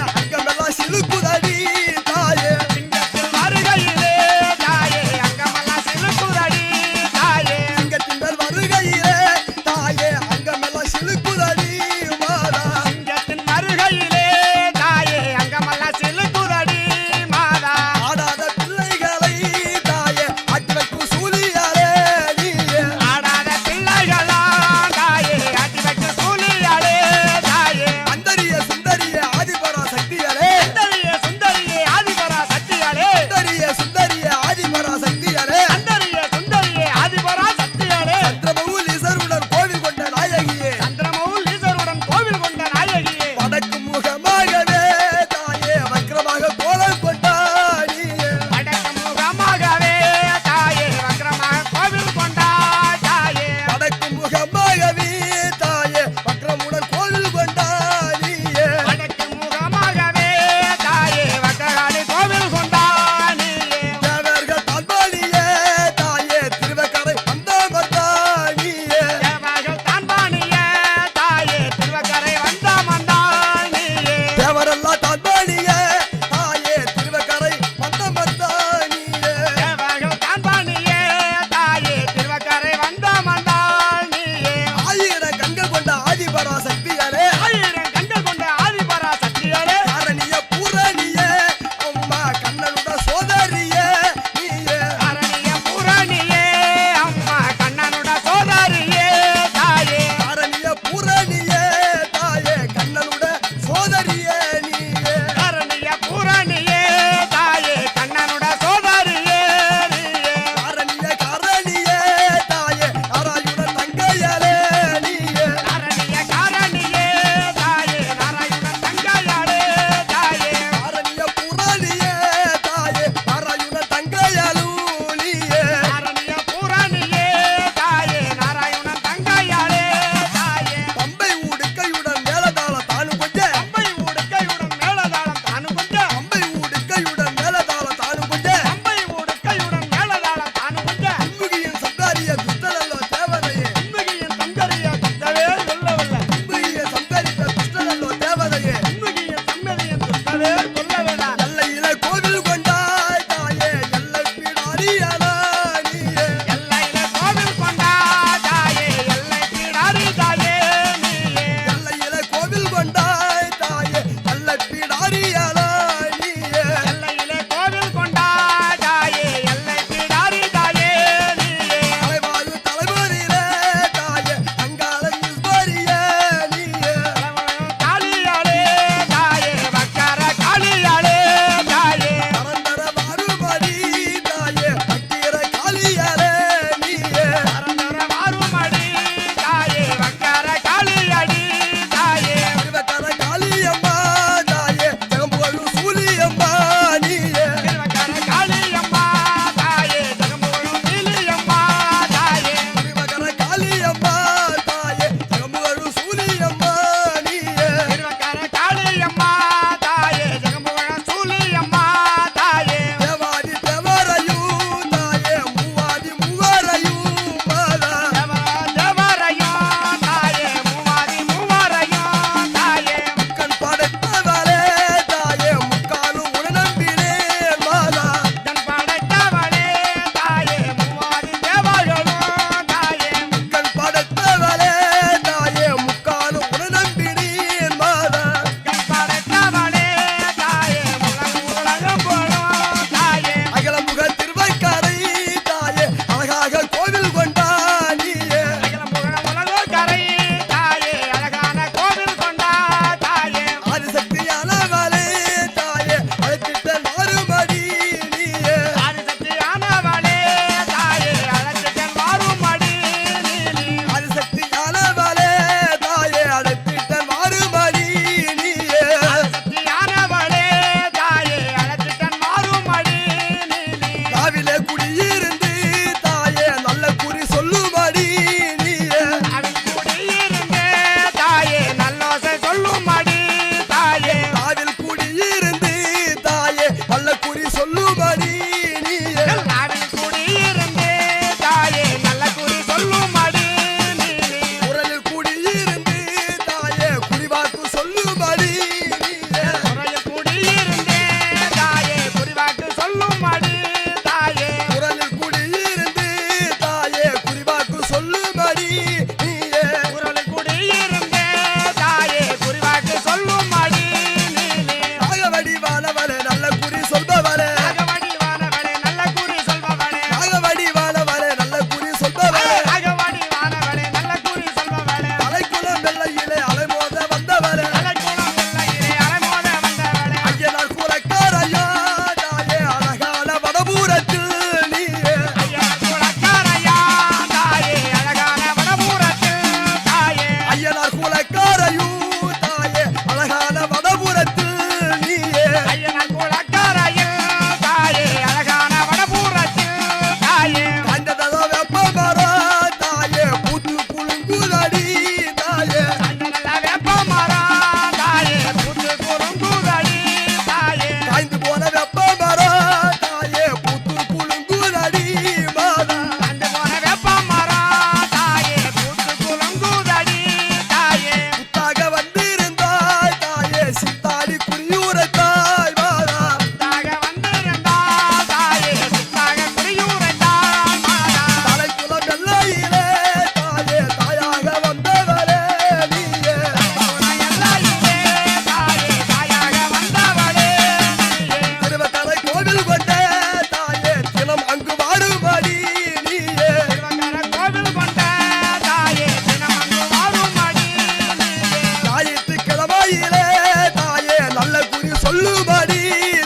சொல்லுபடி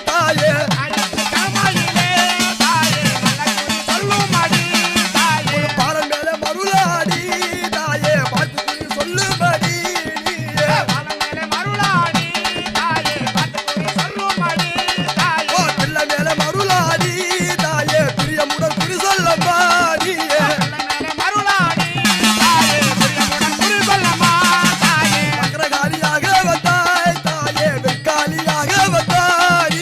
தாயே கரமாயிலே தாயே நல்ல குறி சொல்லும்படி தாயே பாலம் மேல மருளாடி தாயே பார்த்து சொல்லுபடி நீயே பாலம் மேலே மருளாடி தாயே பார்த்து குறி சொல்லும்படி தாயே ஓ பிள்ளை மேல மருளாடி தாயே பிரியமுடன் குறி சொல்லம்மா நீயே பிள்ளை மேலே மருளாடி தாயே பிரியமுடன் குறி சொல்லம்மா தாயே அக்ரகாலியாக வந்தாய் தாயே வெக்காலியாக வந்தாய்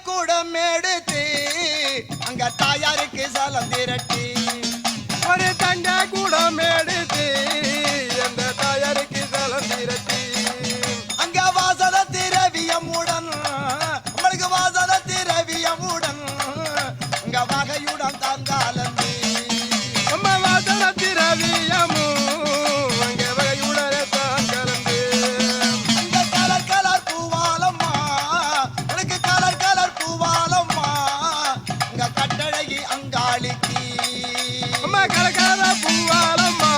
கூடம் எடுத்து அங்க தாயாருக்கு சலம் திரட்டி ஒரு தங்க கூடம் எடுத்து எந்த தாயாருக்கு சலம் திரட்டி அங்க வாசன திரவியமுடன் நம்மளுக்கு வாசன திரவியமுடன் அங்க வகையுடன் தாங்காலந்தி அம்மா வாசன திரவியமு அங்க வகையுடனே தான் கலந்து அங்க கலர் கலர் பூவாலம்மா உனக்கு கலர் கலர் பூவாலம்மா அங்க கட்டழகி அங்காளிக்கு அம்மா கலகல பூவாலம்மா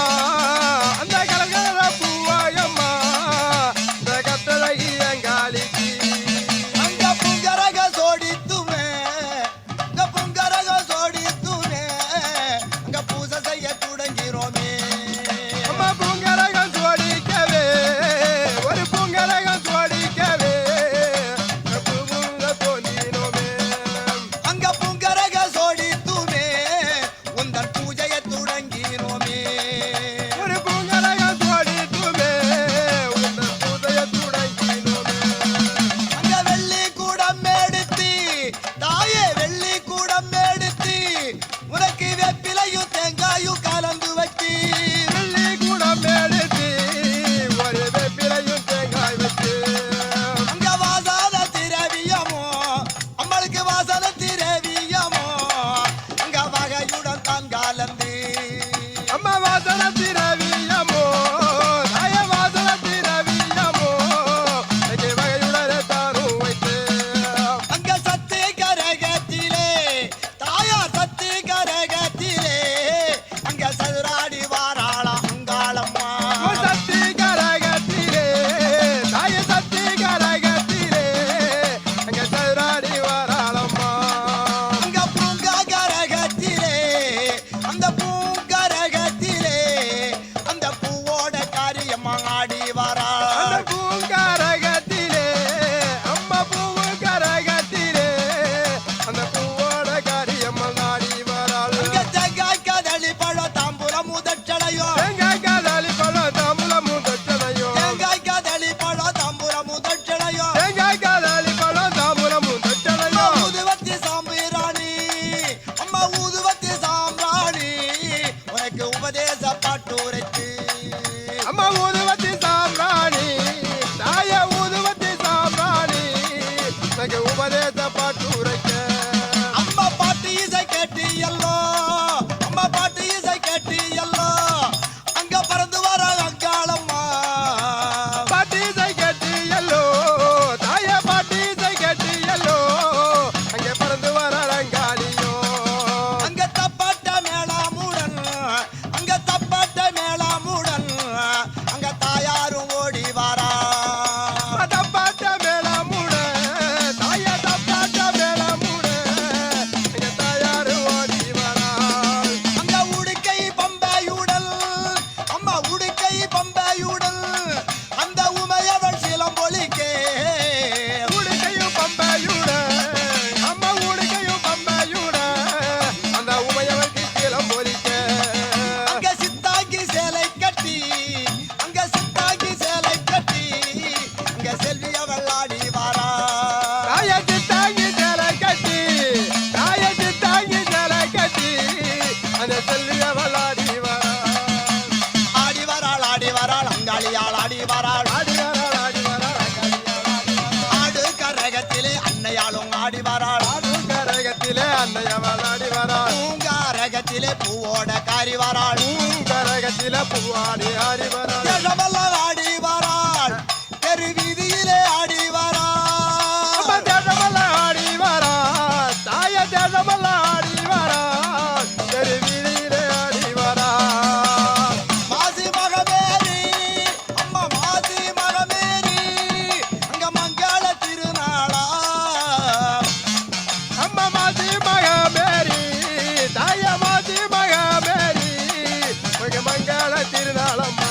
அந்த கலகல பூவாயம்மா இந்த கட்டழகி அங்காளிக்கு அங்க புங்கரக சோடித்துமே அங்க புங்கரக சோடித்துமே அங்க பூசை செய்ய தொடங்கிறோமே அம்மா பூங்கரகம் சோடிக்கவே ஒரு பூங்கரகம் சோடிக்கவே பூங்க தோன்றினோமே அங்க புங்கரக சோடித்துமே உந்தன் பூஜையை தொடங்கினோமே ஒரு பூங்கரகம் சோடித்துமே உன்னை பூஜையை தொடங்கினோமே அங்க வெள்ளி கூடம் எடுத்து தாயே வெள்ளி கூடம் எடுத்து உனக்கு வெப்பிலையும் தேங்காயும் கலந்து வச்சு வெள்ளி கூடம் எடுத்து ஒரு வெப்பிலையும் தேங்காய் வச்சு அங்க வாசன திரவியமோ அம்மளுக்கு வாசன திரவியமோ அங்க வகையுடன் தான் கலந்து அம்மா வாசன திரவியமோ தாய வாசன திரவியமோ இங்கே வகையுடனே தானும் வைத்து அங்க சத்து கரகத்திலே தாயார் சத்து கரகத்திலே அங்க சதுராடி வாராளா அங்காளம்மா சத்தி கரகத்திலே தாய சத்தி கரகத்திலே அங்க சதுராடி வராளம்மா அங்க பூங்கா கரகத்திலே அந்த பூங்கரகத்திலே அந்த பூவோட காரியம்மா ஆடி வரா அந்த பூங்கரகத்திலே அம்மா பூங்கரகத்திலே அந்த பூவோட காரியம் நாடி வராள் அங்க தேங்காய் கதளி பழ தாம்பூலம் முதச்சடையோ தேங்காய் காதாலி பழம் தாம்பூலமும் தச்சனையோ தேங்காய் கதளி பழ தாம்பூலம் முதச்சடையோ தேங்காய் காதாலி பழம் தாம்பூலமும் தச்சனையோ ஊதுவத்தி சாம்பிராணி அம்மா ஊதுவத்தி சாம்பிராணி உனக்கு உபதேச பாட்டுரைக்கு அம்மா ஊதுவத்தி சாம்பிராணி தாய ஊதுவத்தி சாம்பிராணி எனக்கு உபதேச பாட்டு உரைக்க அம்மா பாட்டு இசை கேட்டு எல்லோ அம்மா பாட்டு இசை கேட்டு எல்லோ அங்க பறந்து வர அங்காளம்மா பாட்டி இசை கேட்டு எல்லோ தாய பாட்டி இசை கேட்டு எல்லோ அங்கே பறந்து வர அங்காளியோ அங்க தப்பாட்ட மேளாமுடன் அங்க தப்பாட்ட மேளாமுடன் அங்க தாயாரும் ஓடி வரா தப்பாட்ட மேளமுட தாய தப்பாட்ட மேளமுட அங்கே தாயாரு ஓடி வராள் அங்க உடுக்கை பம்பையுடல் அம்மா உடுக்கை பம்பையுடல் அந்த உமையவள் சிலம்பொலிக்கே ஊடுகையும் பம்பையுட அம்மா ஊடுகையும் பம்பையுட அந்த உமையவருக்கு கீழம் போலிக்க அங்க சித்தாங்கி சேலை கட்டி அங்க சித்தாங்கி சேலை கட்டி அங்க செல்வியவள் ஆடி வரா தாயத்து தாங்கி சேலை கட்டி தாயத்து தாங்கி சேலை கட்டி அந்த செல்விய வளாடி ஆடி வராள் அங்காளியாள் ஆடி வராள் ஆடு கரகத்திலே அன்னையாளும் ஆடி வராள் கரகத்திலே அன்னைய வளாடி வராள் பூங்காரகத்திலே பூவோட காரி வராள் கரகத்திலே பூவாடி ஆடி வராள் தேசமெல்லாம் ஆடி வராள் தெரு வீதியிலே ஆடி அம்மா வராள் தேசமெல்லாம் ஆடி வராள் தாய தேசமெல்லாம் ஆடி வராள் தெரு வீதியிலே ஆடி வராள் மாசி மகமேரி அம்மா மாசி மகமேரி அங்க மங்கள திருநாளா அம்மா மாசி மகமேரி தாய மாசி மகமேரி மங்கள திருநாளம்மா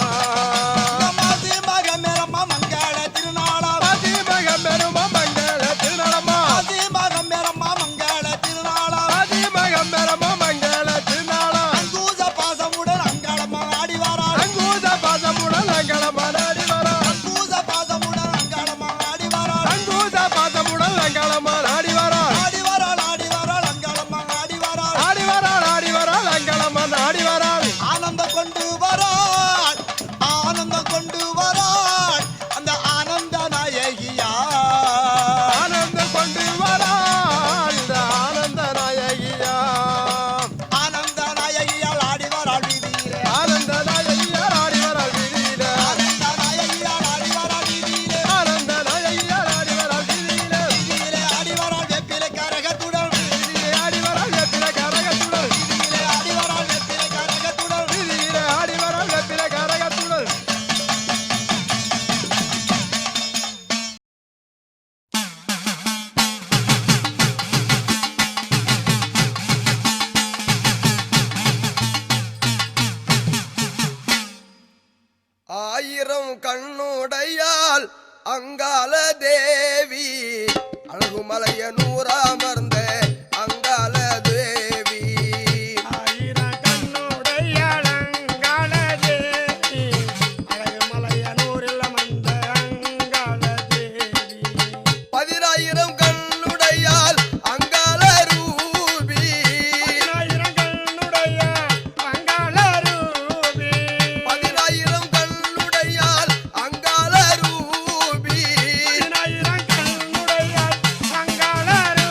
அங்காள தேவி அழகுமலையனூர் அமர்ந்த அங்காள தேவி ஆயிரம் கண்ணுடைய அலங்காள தேவி அழகுமலையனூரில் அமர்ந்த அங்காள தேவி 10,000 கண்ணுடையால் அங்காள ரூபி 10,000 கண்ணுடைய அங்காள ரூபி 10,000 கண்ணுடையால் அங்காள ரூபி 10,000 கண்ணுடைய அங்காள ரூபி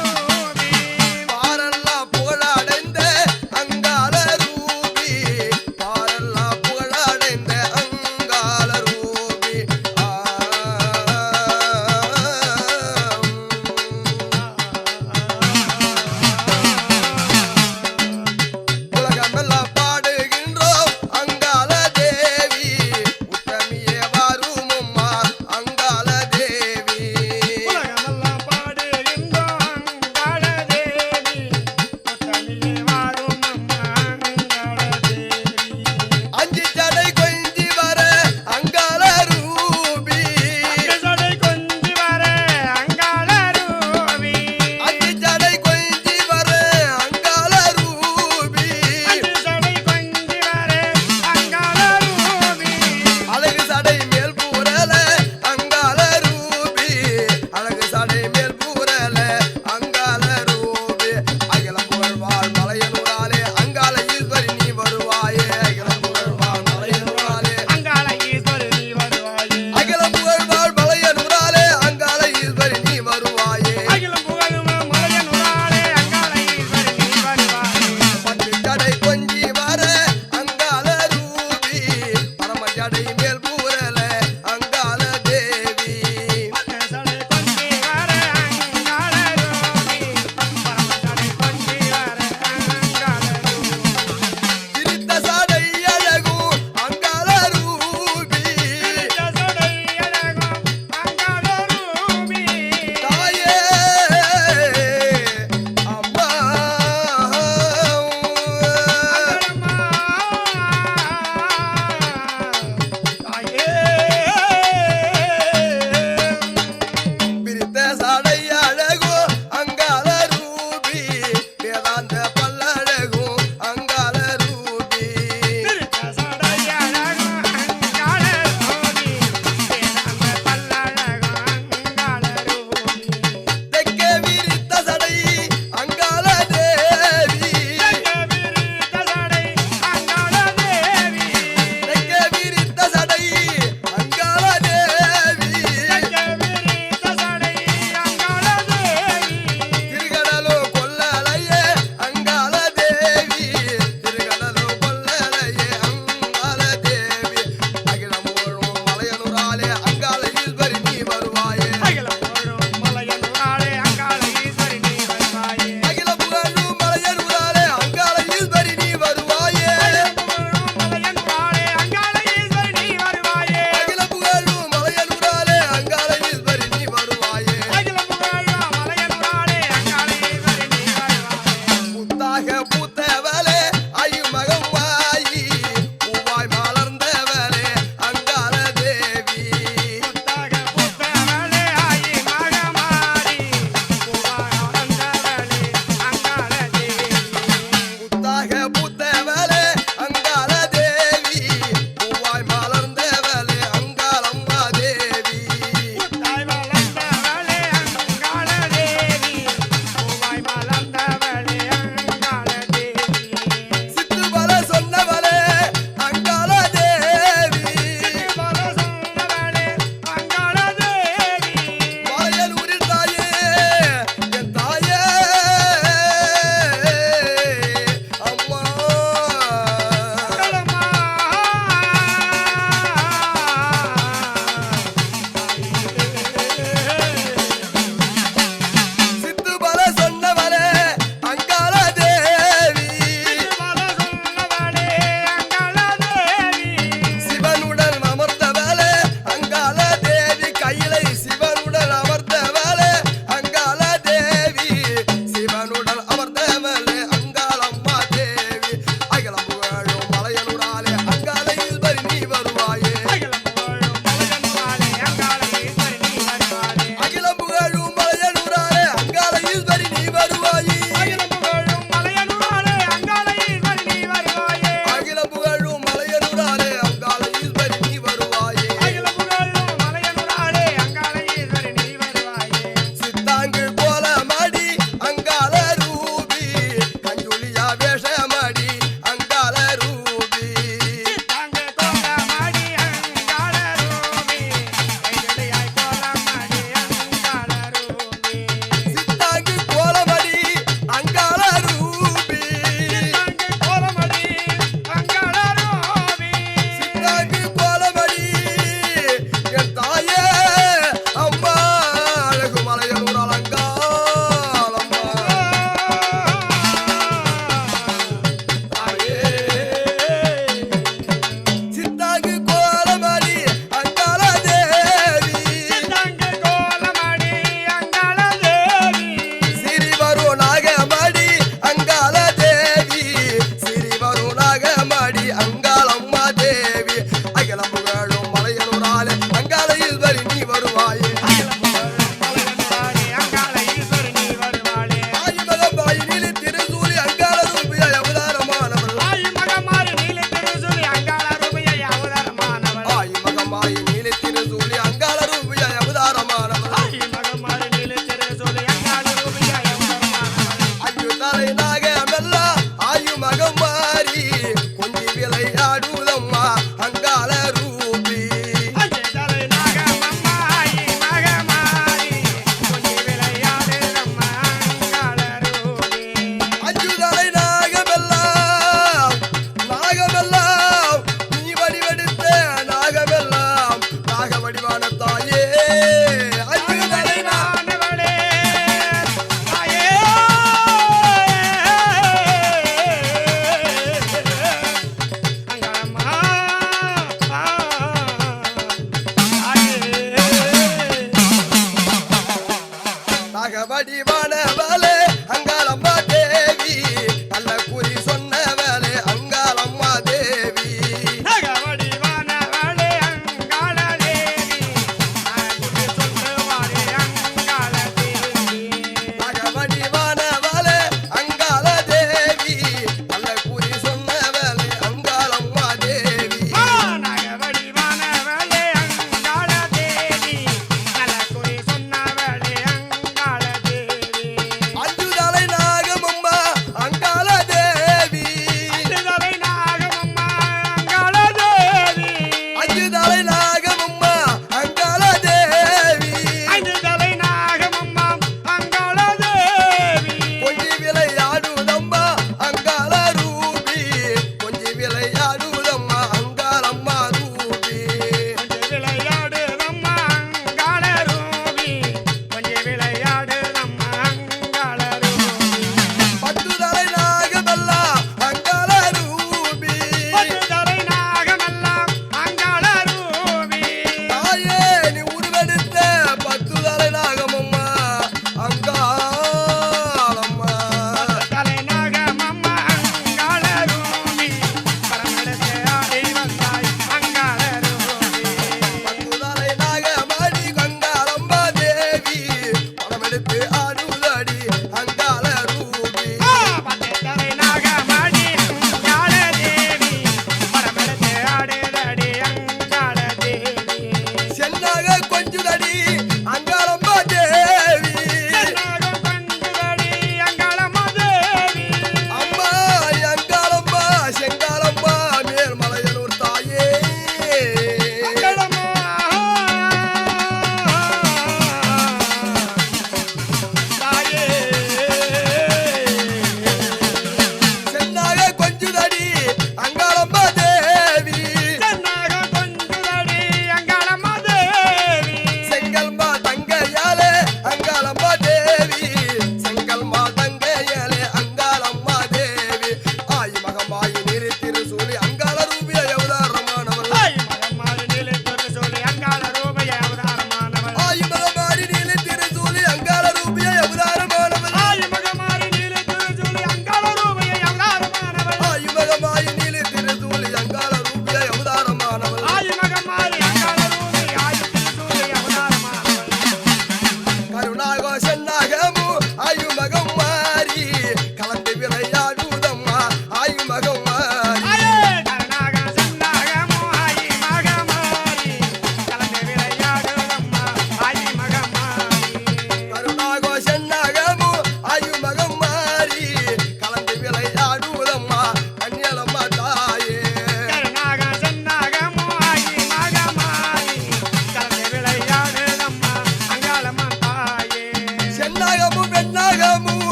வருவாயோ